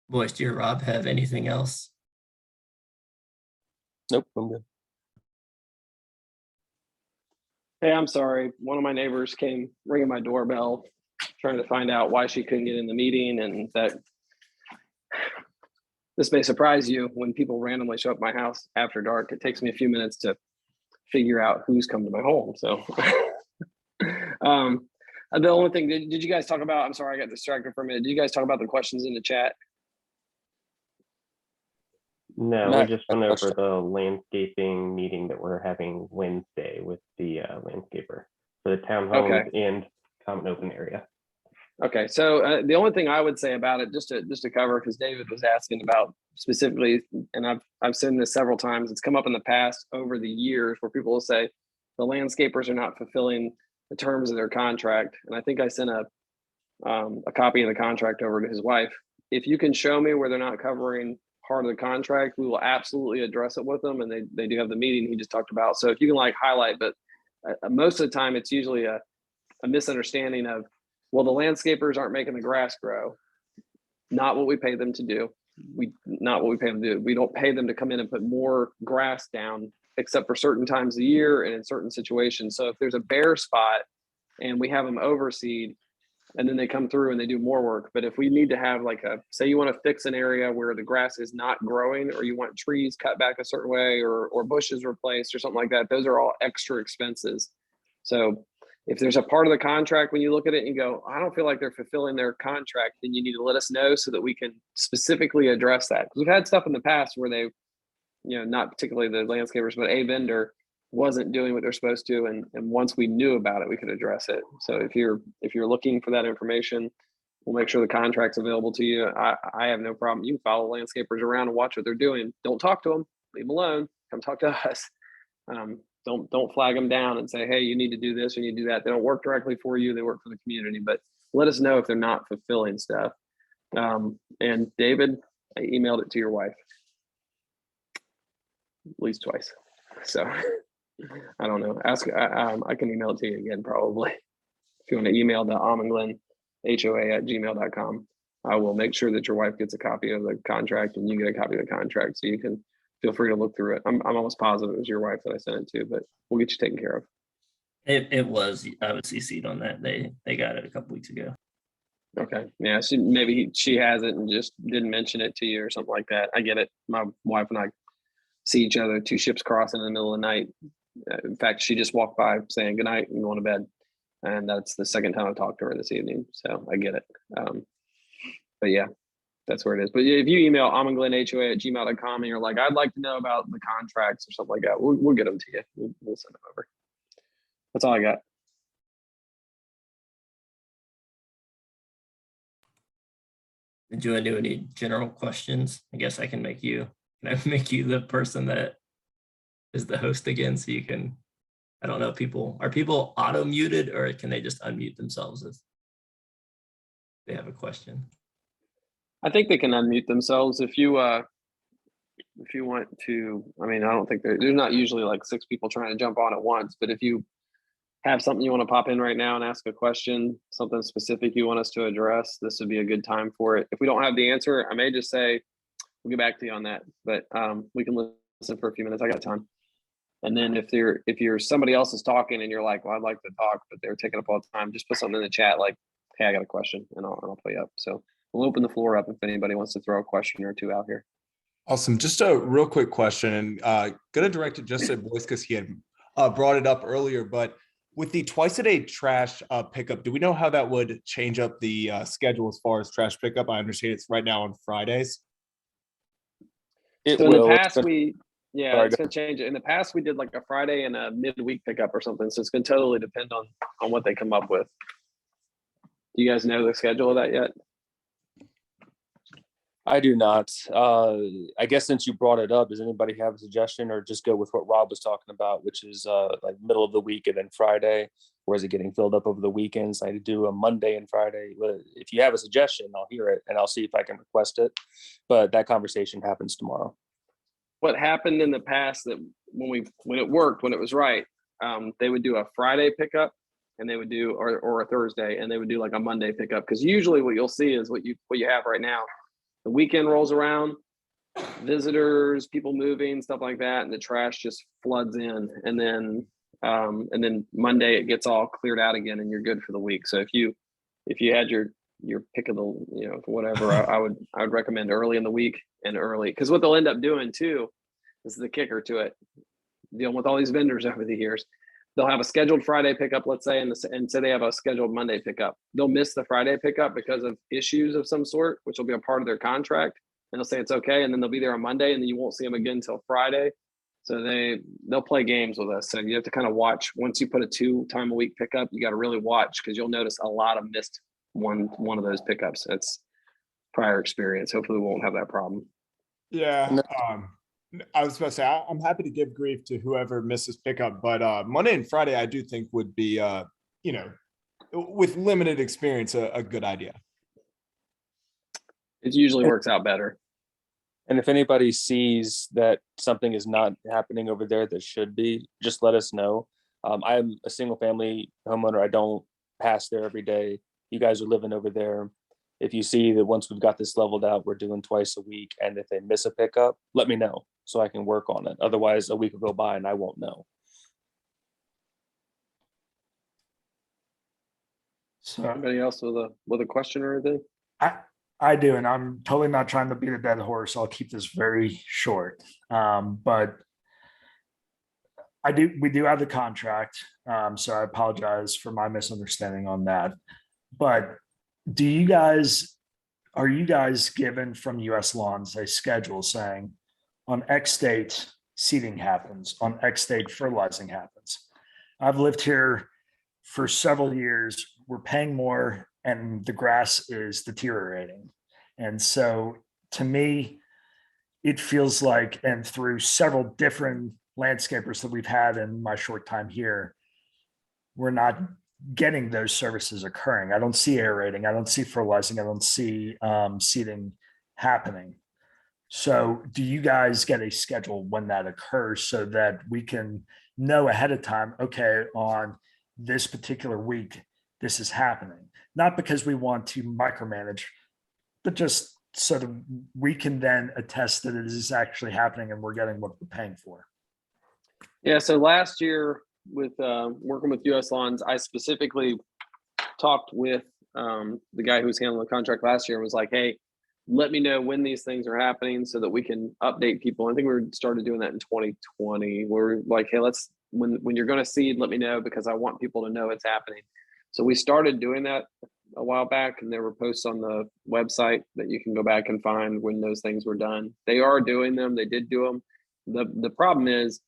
Boys, do you or Rob have anything else? Nope, I'm good. Hey, I'm sorry. One of my neighbors came ringing my doorbell, trying to find out why she couldn't get in the meeting, and that this may surprise you when people randomly show up at my house after dark. It takes me a few minutes to figure out who's come to my home. So the only thing, did you guys talk about, I'm sorry, I got distracted for a minute. Did you guys talk about the questions in the chat? No, Not we just a went over question. the landscaping meeting that we're having Wednesday with the landscaper for the townhomes and common open area. Okay, so the only thing I would say about it, just to cover, because David was asking about specifically, and I've seen this several times. It's come up in the past over the years where people will say the landscapers are not fulfilling the terms of their contract, and I think I sent a copy of the contract over to his wife. If you can show me where they're not covering part of the contract, we will absolutely address it with them, and they do have the meeting he just talked about. So if you can like highlight, but most of the time it's usually a misunderstanding of, well, the landscapers aren't making the grass grow. Not what we pay them to do. Not what we pay them to do. We don't pay them to come in and put more grass down, except for certain times of the year and in certain situations. So if there's a bare spot and we have them overseed, and then they come through and they do more work. But if we need to have like say you want to fix an area where the grass is not growing, or you want trees cut back a certain way, or bushes replaced or something like that, those are all extra expenses. So if there's a part of the contract when you look at it and you go, I don't feel like they're fulfilling their contract, then you need to let us know so that we can specifically address that. Because we've had stuff in the past where they, not particularly the landscapers, but a vendor wasn't doing what they're supposed to, and once we knew about it, we could address it. So if you're looking for that information, we'll make sure the contract's available to you. I have no problem. You can follow landscapers around and watch what they're doing. Don't talk to them. Leave them alone. Come talk to us. Don't flag them down and say, hey, you need to do this or you need to do that. They don't work directly for you. They work for the community. But let us know if they're not fulfilling stuff. And David, I emailed it to your wife at least twice. So I don't know. Ask. I can email it to you again probably. If you want to email the Almond Glen HOA@gmail.com, I will make sure that your wife gets a copy of the contract and you get a copy of the contract, so you can feel free to look through it. I'm almost positive it was your wife that I sent it to, but we'll get you taken care of. It was. I was CC'd on that. They got it a couple weeks ago. Okay. Yeah. She has it and just didn't mention it to you or something like that. I get it. My wife and I see each other, two ships crossing in the middle of the night. In fact, she just walked by saying goodnight and going to bed. And that's the second time I've talked to her this evening. So I get it. But yeah, that's where it is. But if you email almondglenhoa@gmail.com and you're like, I'd like to know about the contracts or something like that, we'll get them to you. We'll send them over. That's all I got. Did you want to do any general questions? I guess I can make you the person that is the host again, so you can, I don't know, are people auto muted, or can they just unmute themselves if they have a question? I think they can unmute themselves if you want to. I mean, I don't think there's not usually like 6 people trying to jump on at once, but if you have something you want to pop in right now and ask a question, something specific you want us to address, this would be a good time for it. If we don't have the answer, I may just say, we'll get back to you on that, but we can listen for a few minutes. I got time. And then if you're somebody else is talking and you're like, well, I'd like to talk, but they're taking up all the time, just put something in the chat like, hey, I got a question, and I'll play up. So we'll open the floor up if anybody wants to throw a question or two out here. Awesome. Just a real quick question, and gonna direct it just at Boyce because he had brought it up earlier, but with the twice-a-day trash pickup, do we know how that would change up the schedule as far as trash pickup? I understand it's right now on Fridays. In the past, it's gonna change it. In the past, we did like a Friday and a midweek pickup or something. So it's gonna totally depend on what they come up with. Do you guys know the schedule of that yet? I do not. I guess since you brought it up, does anybody have a suggestion, or just go with what Rob was talking about, which is like middle of the week and then Friday, or is it getting filled up over the weekends? I do a Monday and Friday. If you have a suggestion, I'll hear it and I'll see if I can request it. But that conversation happens tomorrow. What happened in the past that when it worked, when it was right, they would do a Friday pickup and they would do or a Thursday, and they would do like a Monday pickup. Because usually what you'll see is what you have right now. The weekend rolls around, visitors, people moving, stuff like that, and the trash just floods in. And then Monday it gets all cleared out again, and you're good for the week. So if you had your pick of the whatever, I would recommend early in the week and early, because what they'll end up doing too, this is the kicker to it, dealing with all these vendors over the years. They'll have a scheduled Friday pickup, let's say, and say they have a scheduled Monday pickup. They'll miss the Friday pickup because of issues of some sort, which will be a part of their contract. And they'll say it's okay, and then they'll be there on Monday, and then you won't see them again until Friday. So they'll play games with us. So you have to kind of watch. Once you put a 2 time a week pickup, you got to really watch, because you'll notice a lot of missed one of those pickups. That's prior experience. Hopefully we won't have that problem. Yeah. I was about to say, I'm happy to give grief to whoever misses pickup, but Monday and Friday, I do think would be, with limited experience, a good idea. It usually works out better. And if anybody sees that something is not happening over there that should be, just let us know. I'm a single family homeowner. I don't pass there every day. You guys are living over there. If you see that once we've got this leveled out, we're doing twice a week, and if they miss a pickup, let me know so I can work on it. Otherwise, a week will go by and I won't know. So Anybody else with a question or anything? I do, and I'm totally not trying to beat a dead horse. I'll keep this very short. But we do have the contract. So I apologize for my misunderstanding on that. But are you guys given from US Lawns a schedule saying on X date seeding happens, on X date fertilizing happens? I've lived here for several years. We're paying more and the grass is deteriorating. And so to me, it feels like, and through several different landscapers that we've had in my short time here, we're not getting those services occurring. I don't see aerating, I don't see fertilizing, I don't see seeding happening. So do you guys get a schedule when that occurs so that we can know ahead of time, okay, on this particular week, this is happening? Not because we want to micromanage, but just so that we can then attest that it is actually happening and we're getting what we're paying for. Yeah, so last year with working with US Lawns, I specifically talked with the guy who was handling the contract last year and was like, hey, let me know when these things are happening so that we can update people. I think we started doing that in 2020. We're like, hey, when you're going to seed, let me know because I want people to know it's happening. So we started doing that a while back, and there were posts on the website that you can go back and find when those things were done. They are doing them. They did do them. The problem is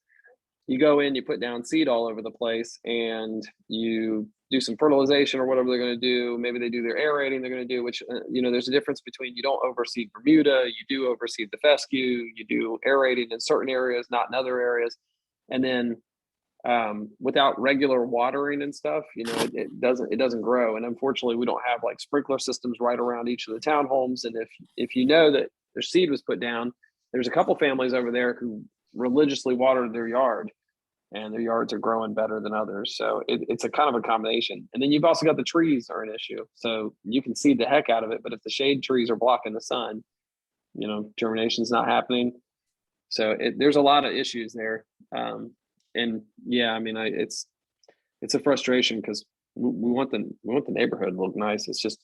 you go in, you put down seed all over the place, and you do some fertilization or whatever they're going to do. Maybe they do their aerating they're going to do, which, there's a difference between you don't overseed Bermuda, you do overseed the fescue, you do aerating in certain areas, not in other areas. And then without regular watering and stuff, it doesn't grow. And unfortunately, we don't have like sprinkler systems right around each of the townhomes. And if you know that their seed was put down, there's a couple families over there who religiously watered their yard, and their yards are growing better than others. So it's a kind of a combination. And then you've also got the trees are an issue. So you can seed the heck out of it, but if the shade trees are blocking the sun, germination's not happening. So there's a lot of issues there. And yeah, I mean, it's a frustration because we want the neighborhood to look nice. It's just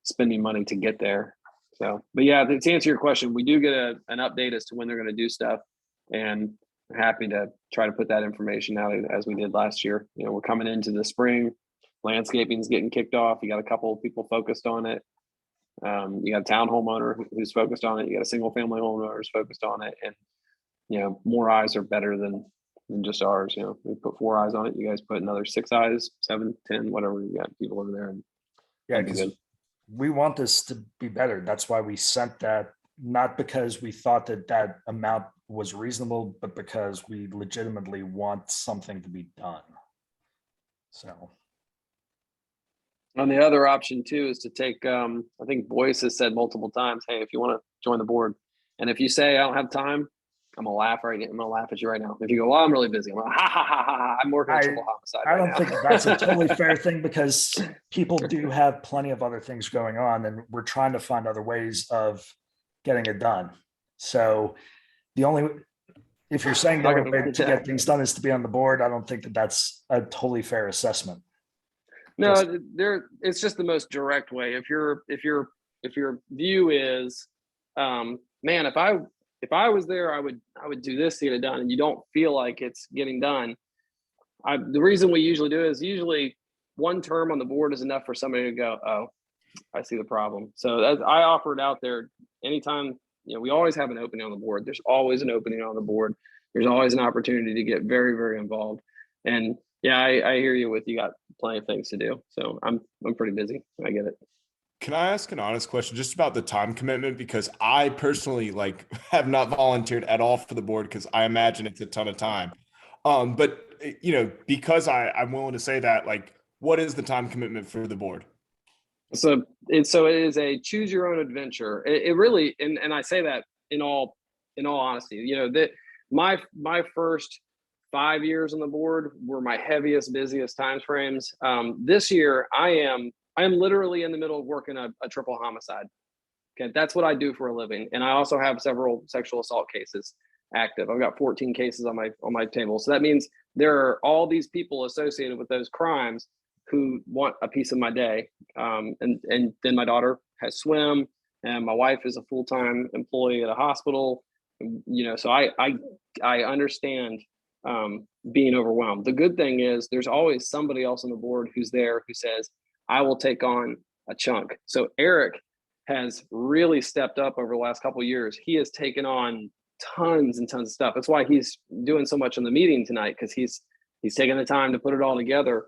spending money to get there. So, but yeah, to answer your question, we do get an update as to when they're going to do stuff, and I'm happy to try to put that information out as we did last year. We're coming into the spring, landscaping's getting kicked off. You got a couple of people focused on it. You got a town homeowner who's focused on it. You got a single family homeowner who's focused on it, and more eyes are better than just ours. We put 4 eyes on it. You guys put another 6 eyes, 7, 10, whatever. You got people over there. And yeah, because we want this to be better. That's why we sent that, not because we thought that amount was reasonable, but because we legitimately want something to be done. So. And the other option too is to take, I think Boyce has said multiple times, hey, if you want to join the board, and if you say I don't have time, I'm gonna laugh at you right now. If you go, well, I'm really busy, I'm like, ha ha ha ha ha. I'm working on triple homicide. I don't think that's a totally fair thing, because people do have plenty of other things going on, and we're trying to find other ways of getting it done. So if you're saying the only way to get things done is to be on the board, I don't think that's a totally fair assessment. No, it's just the most direct way. If your view is, man, if I was there, I would do this to get it done, and you don't feel like it's getting done. The reason we usually do it is usually one term on the board is enough for somebody to go, oh, I see the problem. So I offer it out there anytime. We always have an opening on the board. There's always an opening on the board. There's always an opportunity to get very, very involved. And Yeah, I hear you with you got plenty of things to do. So I'm pretty busy. I get it. Can I ask an honest question just about the time commitment? Because I personally like have not volunteered at all for the board because I imagine it's a ton of time. But you know, because I'm willing to say that, like, what is the time commitment for the board? So it is a choose your own adventure. It really, and I say that in all honesty, you know, that my first 5 years on the board were my heaviest, busiest time frames. This year I am literally in the middle of working a triple homicide. Okay, that's what I do for a living, and I also have several sexual assault cases active. I've got 14 cases on my table. So that means there are all these people associated with those crimes who want a piece of my day. And then my daughter has swim, and my wife is a full-time employee at a hospital. You know, so I understand being overwhelmed. The good thing is there's always somebody else on the board who's there who says, I will take on a chunk. So Eric has really stepped up over the last couple of years. He has taken on tons and tons of stuff. That's why he's doing so much in the meeting tonight, because he's taking the time to put it all together,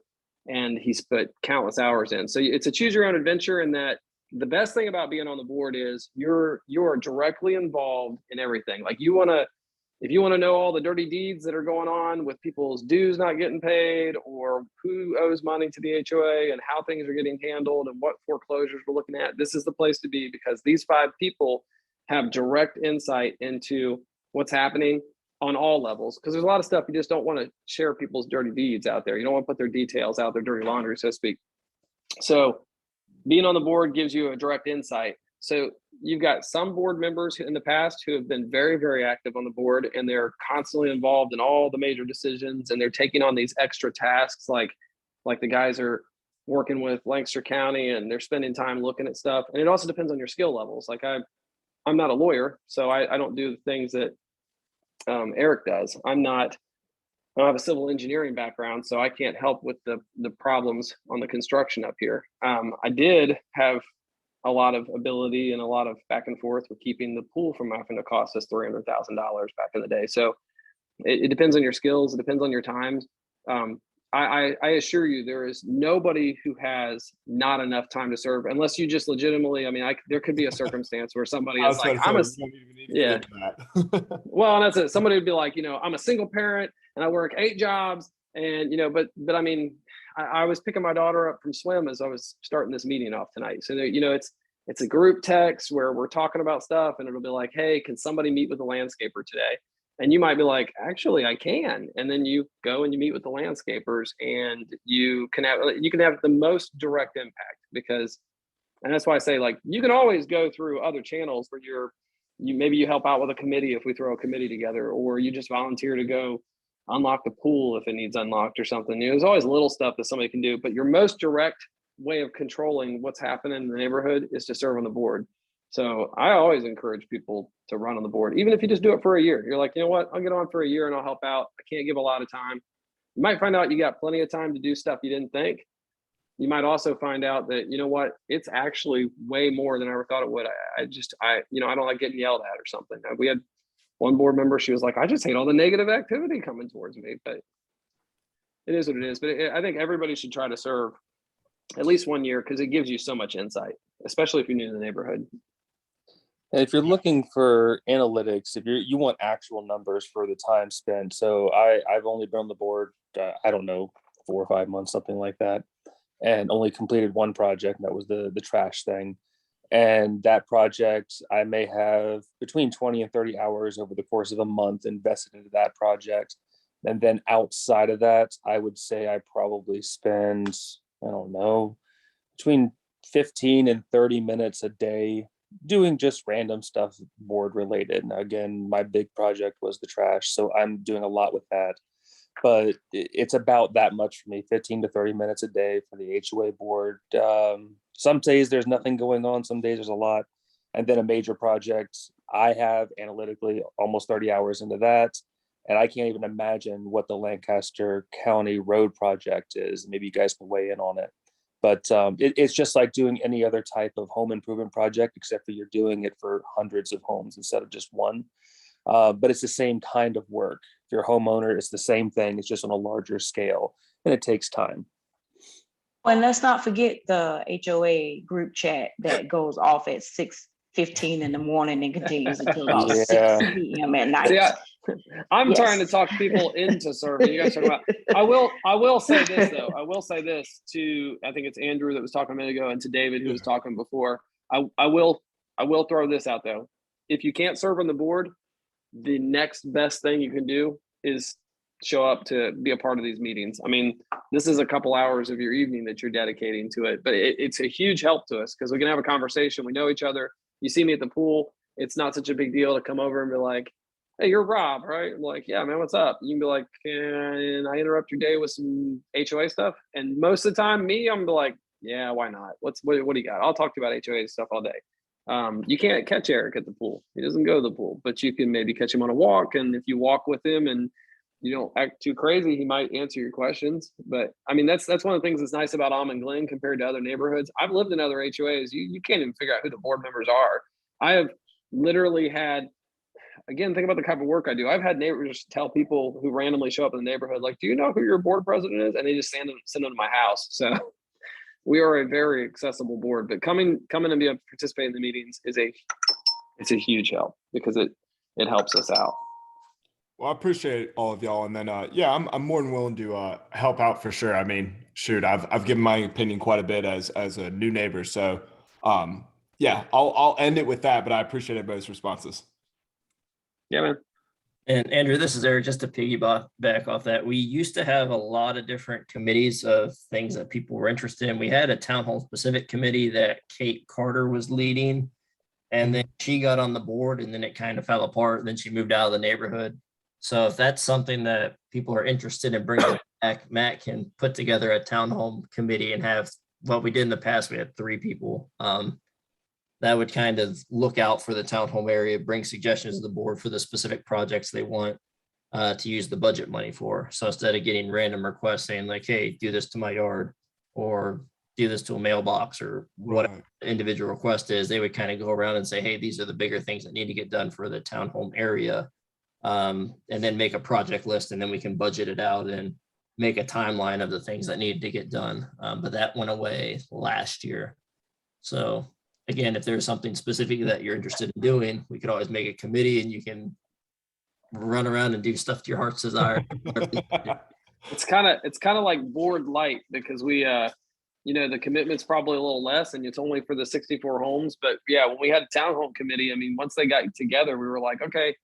and he's put countless hours in. So it's a choose your own adventure, in that the best thing about being on the board is you're directly involved in everything. Like if you want to know all the dirty deeds that are going on with people's dues not getting paid, or who owes money to the HOA and how things are getting handled and what foreclosures we're looking at, this is the place to be, because these 5 people have direct insight into what's happening on all levels. Because there's a lot of stuff you just don't want to share people's dirty deeds out there. You don't want to put their details out, their dirty laundry, so to speak. So being on the board gives you a direct insight. So you've got some board members in the past who have been very, very active on the board, and they're constantly involved in all the major decisions, and they're taking on these extra tasks, like the guys are working with Lancaster County and they're spending time looking at stuff. And it also depends on your skill levels. Like I'm not a lawyer, so I don't do the things that Eric does. I don't have a civil engineering background, so I can't help with the problems on the construction up here. I did have a lot of ability and a lot of back and forth with keeping the pool from having to cost us $300,000 back in the day. So it depends on your skills. It depends on your times. I assure you, there is nobody who has not enough time to serve, unless you just legitimately, I mean, there could be a circumstance where somebody is like, yeah. Well, and that's it. Somebody would be like, you know, I'm a single parent and I work 8 jobs, and, you know, but I mean, I was picking my daughter up from swim as I was starting this meeting off tonight. So, you know, it's a group text where we're talking about stuff, and it'll be like, hey, can somebody meet with the landscaper today? And you might be like, actually, I can. And then you go and you meet with the landscapers, and you can have the most direct impact, because, and that's why I say, like, you can always go through other channels where maybe you help out with a committee if we throw a committee together, or you just volunteer to go unlock the pool if it needs unlocked or something. You know, there's always little stuff that somebody can do, but your most direct way of controlling what's happening in the neighborhood is to serve on the board. So I always encourage people to run on the board, even if you just do it for a year. You're like, you know what, I'll get on for a year and I'll help out. I can't give a lot of time. You might find out you got plenty of time to do stuff you didn't think. You might also find out that, you know what, it's actually way more than I ever thought it would. I don't like getting yelled at or something. We had one board member, she was like, I just hate all the negative activity coming towards me. But it is what it is. But I think everybody should try to serve at least 1 year, because it gives you so much insight, especially if you're new to the neighborhood. And if you're looking for analytics, if you want actual numbers for the time spent. So I've only been on the board, I don't know, 4 or 5 months, something like that, and only completed one project. And that was the trash thing. And that project, I may have between 20 and 30 hours over the course of a month invested into that project. And then outside of that, I would say I probably spend, I don't know, between 15 and 30 minutes a day doing just random stuff board related. Now, again, my big project was the trash, so I'm doing a lot with that. But it's about that much for me, 15 to 30 minutes a day for the HOA board. Some days there's nothing going on, some days there's a lot. And then a major project, I have analytically almost 30 hours into that. And I can't even imagine what the Lancaster County road project is. Maybe you guys can weigh in on it. But it's just like doing any other type of home improvement project, except for you're doing it for hundreds of homes instead of just one. But it's the same kind of work. If you're a homeowner, it's the same thing. It's just on a larger scale. and it takes time. And let's not forget the HOA group chat that goes off at 6:15 in the morning and continues until about Yeah. 6 p.m. at night. See, I'm Yes. trying to talk people into serving. You guys talk about. I will say this though. I will say this to. I think it's Andrew that was talking a minute ago, and to David who was talking before. I will throw this out though. If you can't serve on the board, the next best thing you can do is show up to be a part of these meetings. I mean, this is a couple hours of your evening that you're dedicating to it, but it's a huge help to us because we can have a conversation. We know each other. You see me at the pool. It's not such a big deal to come over and be like, hey, you're Rob, right? I'm like, yeah, man, what's up? You can be like, can I interrupt your day with some HOA stuff? And most of the time, I'm like, yeah, why not? What do you got? I'll talk to you about HOA stuff all day. You can't catch Eric at the pool. He doesn't go to the pool, but you can maybe catch him on a walk. And if you walk with him and you don't act too crazy, he might answer your questions. But I mean, that's one of the things that's nice about Almond Glen compared to other neighborhoods. I've lived in other HOAs. You can't even figure out who the board members are. I have literally had, again, think about the type of work I do. I've had neighbors tell people who randomly show up in the neighborhood, like, do you know who your board president is? And they just send them to my house. So we are a very accessible board, but coming and be able to participate in the meetings is it's a huge help because it helps us out. Well, I appreciate all of y'all, and then yeah, I'm more than willing to help out for sure. I mean, shoot, I've given my opinion quite a bit as a new neighbor, so yeah, I'll end it with that. But I appreciate everybody's responses. Yeah, man. And Andrew, this is Eric, just to piggyback back off that. We used to have a lot of different committees of things that people were interested in. We had a town hall specific committee that Kate Carter was leading, and then she got on the board and then it kind of fell apart. Then she moved out of the neighborhood. So if that's something that people are interested in bringing back, Matt can put together a town hall committee and have what we did in the past. We had 3 people. That would kind of look out for the town home area, bring suggestions to the board for the specific projects they want to use the budget money for. So instead of getting random requests saying like, hey, do this to my yard or do this to a mailbox or whatever the individual request is, they would kind of go around and say, hey, these are the bigger things that need to get done for the town home area. And then make a project list, and then we can budget it out and make a timeline of the things that need to get done. But that went away last year. So again, if there's something specific that you're interested in doing, we could always make a committee and you can run around and do stuff to your heart's desire. It's kind of like board light because we, the commitment's probably a little less and it's only for the 64 homes. But yeah, when we had a town home committee, I mean, once they got together, we were like, okay,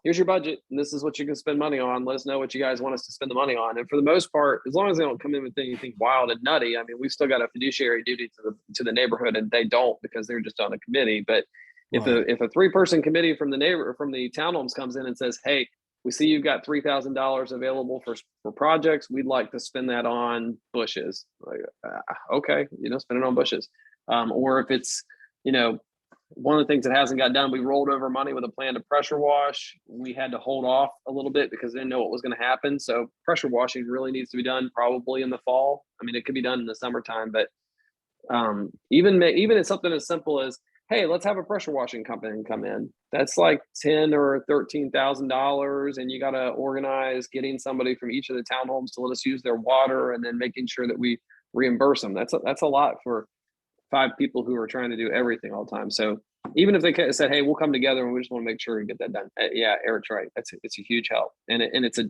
here's your budget and this is what you can spend money on. Let us know what you guys want us to spend the money on. And for the most part, as long as they don't come in with anything wild and nutty, I mean, we've still got a fiduciary duty to the neighborhood, and they don't because they're just on a committee. But if a 3-person committee from the townhomes comes in and says, hey, we see you've got $3,000 available for projects, we'd like to spend that on bushes. Like, okay, spend it on bushes. Or if it's, one of the things that hasn't got done, we rolled over money with a plan to pressure wash. We had to hold off a little bit because they didn't know what was going to happen. So pressure washing really needs to be done probably in the fall. I mean, it could be done in the summertime, but even it's something as simple as, hey, let's have a pressure washing company come in. That's like $10,000 or $13,000, and you got to organize getting somebody from each of the townhomes to let us use their water, and then making sure that we reimburse them. That's a lot for 5 people who are trying to do everything all the time. So even if they said, hey, we'll come together and we just want to make sure we get that done. Yeah, Eric's right. It's a huge help. And it's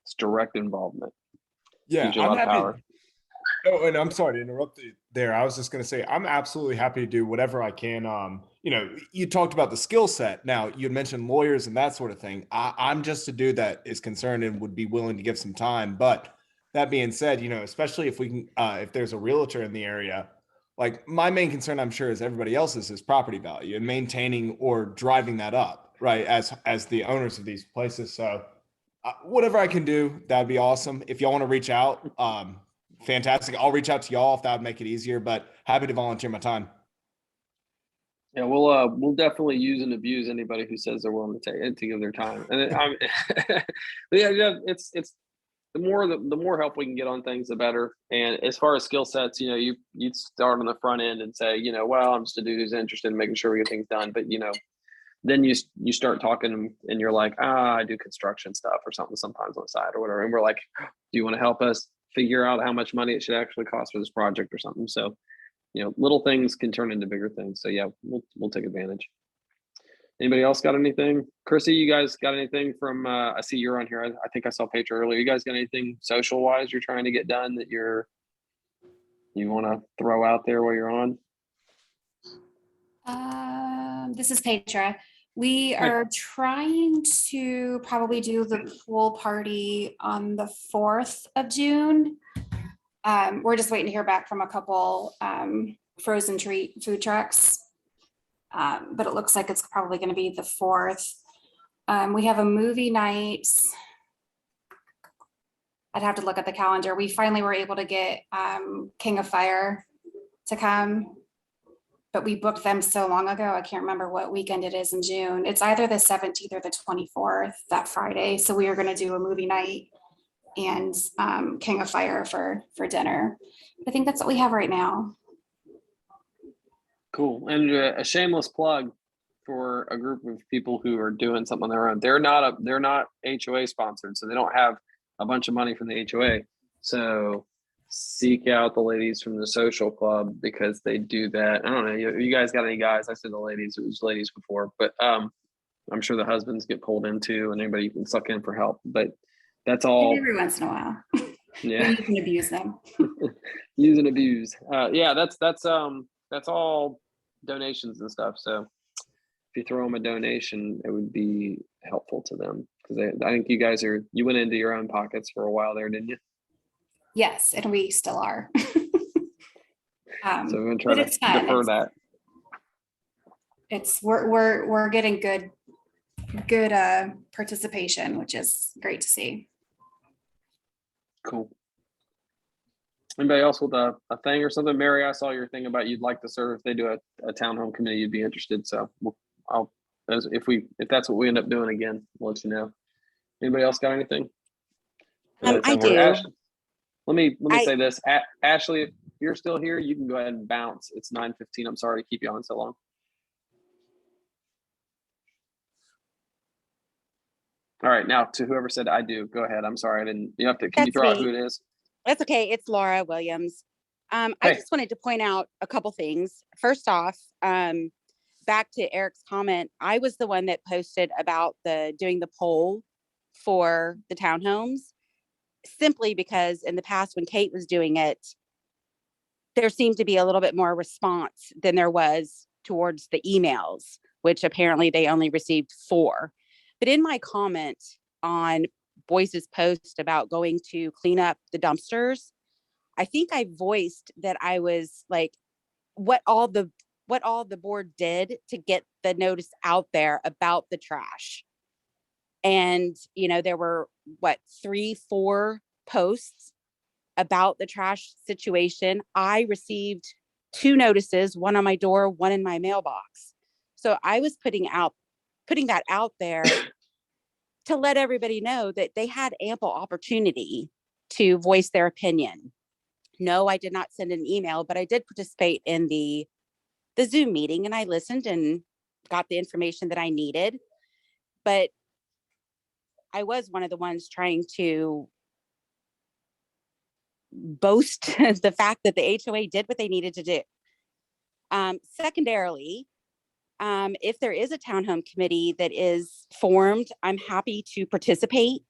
it's direct involvement. Yeah, I'm happy. Oh, and I'm sorry to interrupt you there. I was just going to say, I'm absolutely happy to do whatever I can. You talked about the skill set. Now you had mentioned lawyers and that sort of thing. I'm just a dude that is concerned and would be willing to give some time. But that being said, especially if we can, if there's a realtor in the area, like my main concern, I'm sure, as everybody else's, is property value and maintaining or driving that up, right? As the owners of these places. So whatever I can do, that'd be awesome. If y'all want to reach out, fantastic. I'll reach out to y'all if that would make it easier, but happy to volunteer my time. Yeah, we'll definitely use and abuse anybody who says they're willing to give their time. And it's the more help we can get on things, the better. And as far as skill sets, you start on the front end and say, well, I'm just a dude who's interested in making sure we get things done. But then you start talking and you're like, I do construction stuff or something sometimes on the side or whatever. And we're like, do you want to help us? figure out how much money it should actually cost for this project or something. So, little things can turn into bigger things. So yeah, we'll take advantage. Anybody else got anything? Chrissy, you guys got anything from, I see you're on here. I think I saw Petra earlier. You guys got anything social wise you're trying to get done that you want to throw out there while you're on? This is Petra. We are trying to probably do the pool party on the 4th of June. We're just waiting to hear back from a couple frozen treat food trucks. But it looks like it's probably going to be the 4th. We have a movie night. I'd have to look at the calendar. We finally were able to get King of Fire to come, but we booked them so long ago. I can't remember what weekend it is in June. It's either the 17th or the 24th, that Friday. So we are going to do a movie night and King of Fire for dinner. I think that's what we have right now. Cool. And a shameless plug for a group of people who are doing something on their own. They're not HOA sponsored, so they don't have a bunch of money from the HOA. So seek out the ladies from the social club because they do that. I don't know. You guys got any guys? I said the ladies. It was ladies before, but I'm sure the husbands get pulled into and anybody you can suck in for help. But that's all. Every once in a while. Yeah. You can abuse them. Use and abuse. Yeah, that's all donations and stuff. So if you throw them a donation, it would be helpful to them because I think you went into your own pockets for a while there, didn't you? Yes, and we still are. So we're gonna try to defer that. We're getting good participation, which is great to see. Cool. Anybody else with a thing or something? Mary, I saw your thing about you'd like to serve. If they do a townhome committee, you'd be interested. So if that's what we end up doing again, we'll let you know. Anybody else got anything? I do. Let me say this. Ashley, if you're still here, you can go ahead and bounce. It's 9:15. I'm sorry to keep you on so long. All right, now to whoever said I do, go ahead. I'm sorry, I didn't. You have to. Can you throw out who it is? That's okay. It's Laura Williams. I just wanted to point out a couple things. First off, back to Eric's comment, I was the one that posted about doing the poll for the townhomes, simply because in the past when Kate was doing it, there seemed to be a little bit more response than there was towards the emails, which apparently they only received 4. But in my comment on Boyce's post about going to clean up the dumpsters, I think I voiced that I was like, what all the board did to get the notice out there about the trash. And, there were 3-4 posts about the trash situation. I received 2 notices, one on my door, one in my mailbox. So I was putting that out there to let everybody know that they had ample opportunity to voice their opinion. No, I did not send an email, but I did participate in the Zoom meeting and I listened and got the information that I needed. But I was one of the ones trying to boast the fact that the HOA did what they needed to do. Secondarily, if there is a townhome committee that is formed, I'm happy to participate.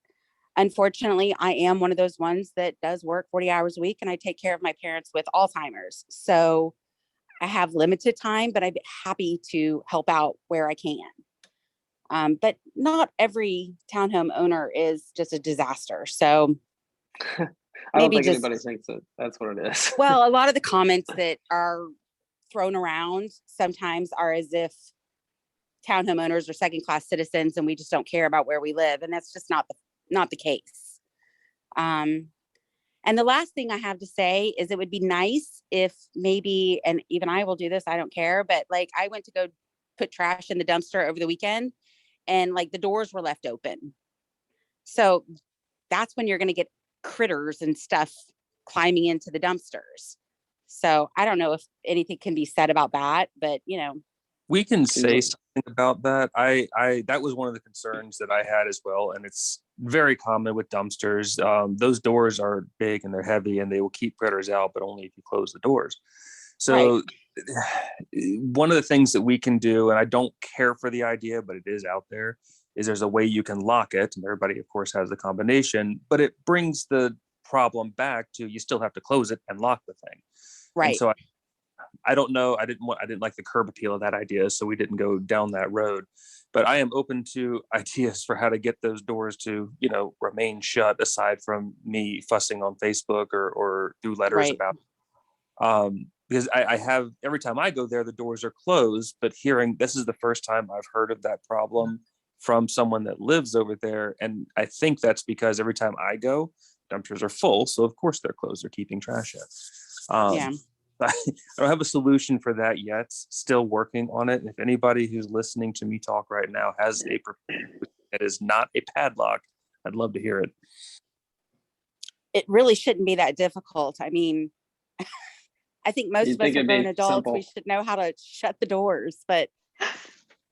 Unfortunately, I am one of those ones that does work 40 hours a week and I take care of my parents with Alzheimer's. So I have limited time, but I'd be happy to help out where I can. But not every townhome owner is just a disaster. So I don't think anybody thinks that that's what it is. Well, a lot of the comments that are thrown around sometimes are as if townhome owners are second-class citizens and we just don't care about where we live. And that's just not the case. And the last thing I have to say is it would be nice if maybe, and even I will do this, I don't care, but like I went to go put trash in the dumpster over the weekend and like the doors were left open. So that's when you're going to get critters and stuff climbing into the dumpsters. So I don't know if anything can be said about that, but We can Seems say like- something about that. That was one of the concerns that I had as well, and it's very common with dumpsters. Those doors are big and they're heavy, and they will keep critters out, but only if you close the doors. So one of the things that we can do, and I don't care for the idea, but it is out there, is there's a way you can lock it, and everybody, of course, has the combination, but it brings the problem back to you still have to close it and lock the thing. And Right. so I don't know. I didn't like the curb appeal of that idea, so we didn't go down that road. But I am open to ideas for how to get those doors to, remain shut, aside from me fussing on Facebook or through letters Right. about. Because I have, every time I go there, the doors are closed. But this is the first time I've heard of that problem from someone that lives over there, and I think that's because every time I go, dumpsters are full, so of course they're closed. They're keeping trash in. Yeah. I don't have a solution for that yet. Still working on it. If anybody who's listening to me talk right now has a that is not a padlock, I'd love to hear it. It really shouldn't be that difficult. I mean, I think most You'd of us think are it'd be grown adults. simple. We should know how to shut the doors. But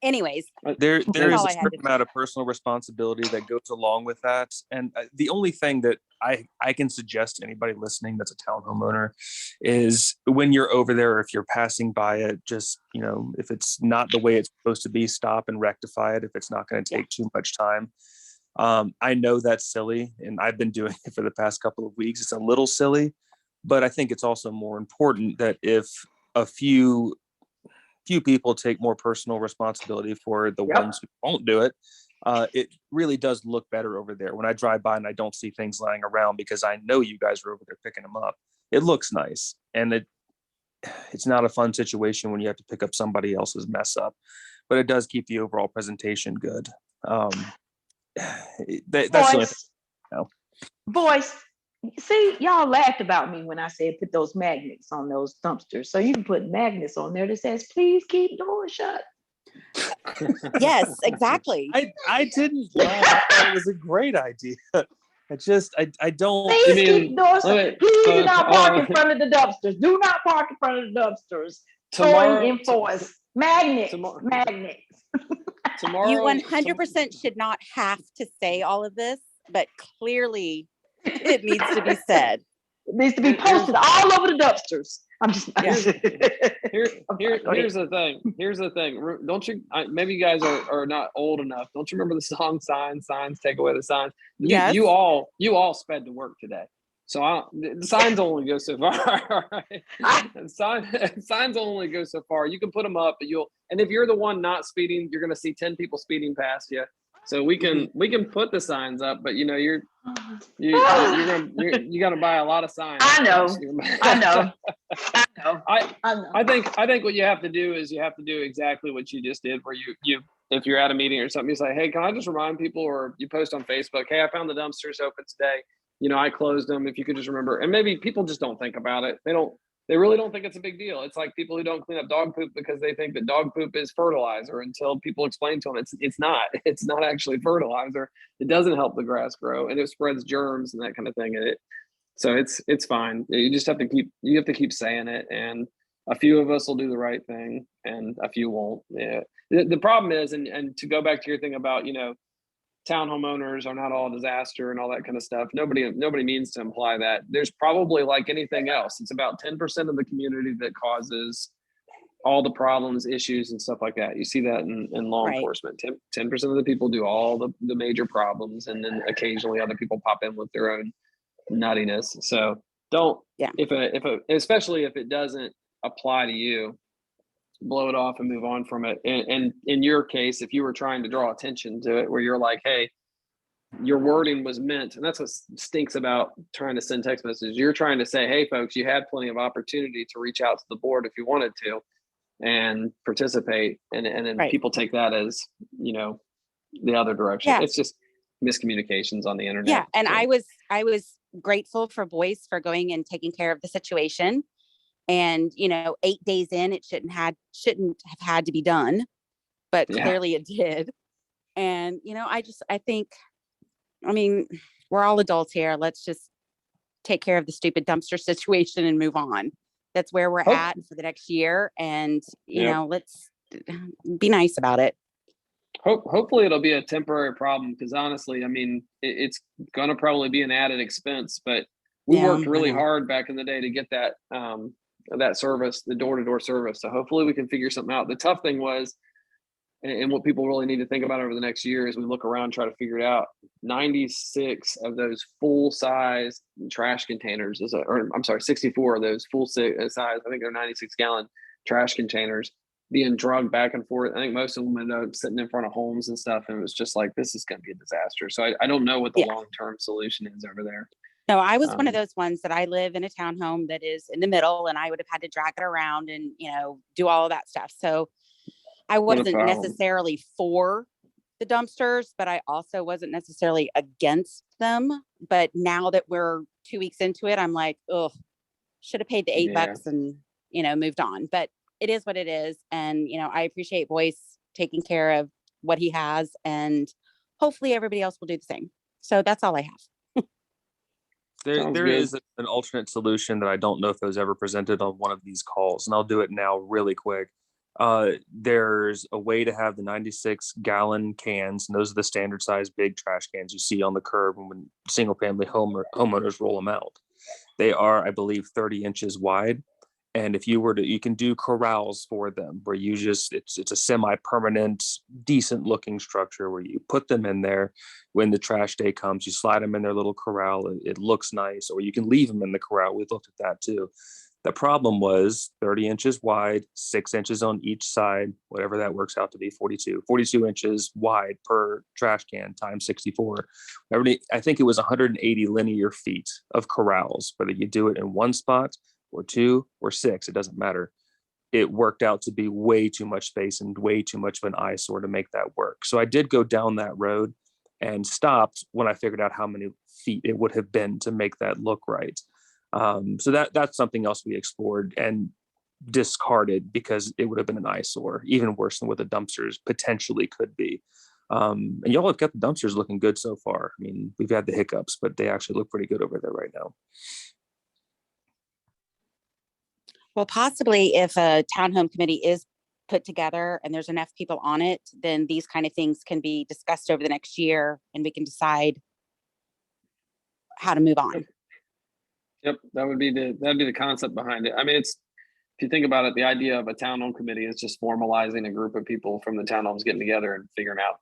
anyways, There That's is all a I had certain to amount of personal responsibility that goes along with that. And the only thing that I can suggest to anybody listening that's a town homeowner is when you're over there, or if you're passing by it, just, if it's not the way it's supposed to be, stop and rectify it if it's not going to take too much time. I know that's silly, and I've been doing it for the past couple of weeks. It's a little silly, but I think it's also more important that if a few people take more personal responsibility for the ones who won't do it, it really does look better over there. When I drive by and I don't see things lying around, because I know you guys are over there picking them up, it looks nice. And it's not a fun situation when you have to pick up somebody else's mess up, but it does keep the overall presentation good. That's the only thing. Boys, see, y'all laughed about me when I said put those magnets on those dumpsters. So you can put magnets on there that says, please keep doors shut. yes, exactly. I didn't laugh. I thought it was a great idea. I don't. Please keep doors shut. wait, Please do not park in uh, front of the dumpsters. Do not park in front of the dumpsters. Tomorrow- Towing enforced. Magnets. tomorrow- Magnets. Tomorrow, You 100% should not have to say all of this, but clearly it needs to be said. It needs to be posted all over the dumpsters. I'm just. Here's the thing. Here's the thing. Don't you? Maybe you guys are not old enough. Don't you remember the song "Signs"? Signs take away the signs. Yes. You all sped to work today. So the signs only go so far. All right? Signs only go so far. You can put them up, but and if you're the one not speeding, you're going to see 10 people speeding past you. So we can put the signs up, but you're gonna buy a lot of signs. I know. I think what you have to do is you have to do exactly what you just did, where you if you're at a meeting or something, you say, hey, can I just remind people, or you post on Facebook, hey, I found the dumpsters open today. I closed them. If you could just remember, and maybe people just don't think about it. They really don't think it's a big deal. It's like people who don't clean up dog poop because they think that dog poop is fertilizer, until people explain to them it's not. It's not actually fertilizer. It doesn't help the grass grow, and it spreads germs and that kind of thing. So it's fine. You just have to keep saying it, and a few of us will do the right thing and a few won't. Yeah. The problem is, and to go back to your thing about, town homeowners are not all a disaster and all that kind of stuff. Nobody means to imply that. There's probably, like anything else, it's about 10% of the community that causes all the problems, issues, and stuff like that. You see that in law enforcement. 10% of the people do all the major problems, and then occasionally other people pop in with their own nuttiness. So don't, especially if it doesn't apply to you, blow it off and move on from it. And in your case, if you were trying to draw attention to it, where you're like, hey, your wording was meant, and that's what stinks about trying to send text messages. You're trying to say, hey, folks, you had plenty of opportunity to reach out to the board if you wanted to and participate. And then people take that as, the other direction. Yeah. It's just miscommunications on the internet. Yeah. And so. I was grateful for Boyce for going and taking care of the situation. And 8 days in, it shouldn't have had to be done, but clearly it did. And I think, we're all adults here. Let's just take care of the stupid dumpster situation and move on. That's where we're at for the next year. And let's be nice about it. Hopefully it'll be a temporary problem, because honestly, I mean, it's gonna probably be an added expense, but we Yeah, worked I really know. hard back in the day to get that that service, the door-to-door service. So hopefully we can figure something out. The tough thing was, and what people really need to think about over the next year as we look around, try to figure it out, 96 of those full-size trash containers, or I'm sorry, 64 of those full-size, I think they're 96-gallon trash containers, being drugged back and forth. I think most of them ended up sitting in front of homes and stuff. And it was just like, this is going to be a disaster. So I don't know what the Yeah. long-term solution is over there. No, I was one of Um, those ones that I live in a townhome that is in the middle, and I would have had to drag it around and, do all of that stuff. So I What a wasn't problem. necessarily for the dumpsters, but I also wasn't necessarily against them. But now that we're 2 weeks into it, I'm like, oh, should have paid the $8 Yeah. and, moved on. But it is what it is. And, I appreciate Boyce taking care of what he has, and hopefully everybody else will do the same. So that's all I have. Sounds There good. is an alternate solution that I don't know if it was ever presented on one of these calls, and I'll do it now really quick. There's a way to have the 96-gallon cans, and those are the standard size big trash cans you see on the curb when single family homeowners roll them out. They are, I believe, 30 inches wide. And if you were to, you can do corrals for them where you just, it's a semi-permanent, decent looking structure where you put them in there. When the trash day comes, you slide them in their little corral. It looks nice, or you can leave them in the corral. We looked at that too. The problem was 30 inches wide, 6 inches on each side, whatever that works out to be, 42 inches wide per trash can times 64. I think it was 180 linear feet of corrals, whether you do it in one spot or 2 or 6, it doesn't matter. It worked out to be way too much space and way too much of an eyesore to make that work. So I did go down that road and stopped when I figured out how many feet it would have been to make that look right. So that's something else we explored and discarded because it would have been an eyesore, even worse than what the dumpsters potentially could be. And y'all have got the dumpsters looking good so far. I mean, we've had the hiccups, but they actually look pretty good over there right now. Well, possibly if a townhome committee is put together and there's enough people on it, then these kind of things can be discussed over the next year and we can decide how to move on. Yep, that'd be the concept behind it. I mean, if you think about it, the idea of a townhome committee is just formalizing a group of people from the townhomes getting together and figuring out,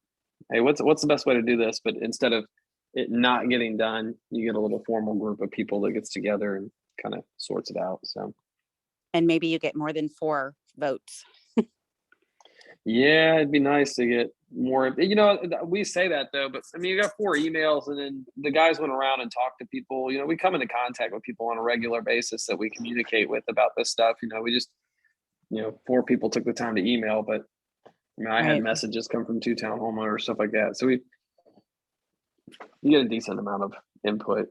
hey, what's the best way to do this? But instead of it not getting done, you get a little formal group of people that gets together and kind of sorts it out. So. And maybe you get more than 4 votes. Yeah, it'd be nice to get more. We say that though, but I mean, you got 4 emails, and then the guys went around and talked to people. We come into contact with people on a regular basis that we communicate with about this stuff. We just, 4 people took the time to email, but I had Right. messages come from 2 town homeowners, stuff like that. So you get a decent amount of input.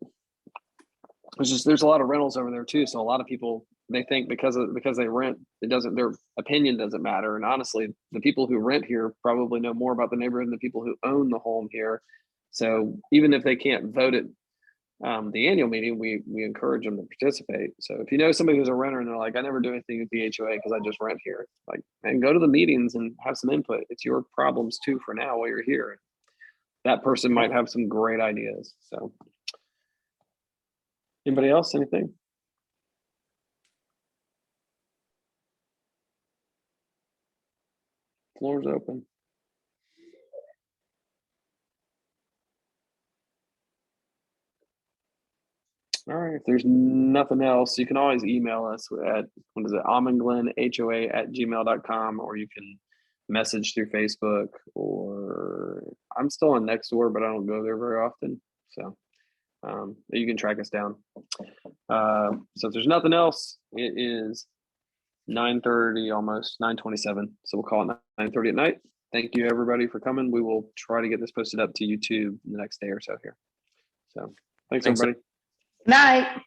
There's a lot of rentals over there too, so a lot of people, they think because they rent, their opinion doesn't matter. And honestly, the people who rent here probably know more about the neighborhood than the people who own the home here. So even if they can't vote at the annual meeting, we encourage them to participate. So if you know somebody who's a renter and they're like, I never do anything with the HOA because I just rent here, like, and go to the meetings and have some input. It's your problems too for now while you're here. That person might have some great ideas. So anybody else, anything? Floor's open. All right, if there's nothing else, you can always email us at, almondglenhoa@gmail.com, or you can message through Facebook, or I'm still on Nextdoor, but I don't go there very often. So you can track us down. So if there's nothing else, it is 9:30, almost 9:27. So we'll call it 9:30 at night. Thank you everybody for coming. We will try to get this posted up to YouTube the next day or so here. So thanks everybody. Night.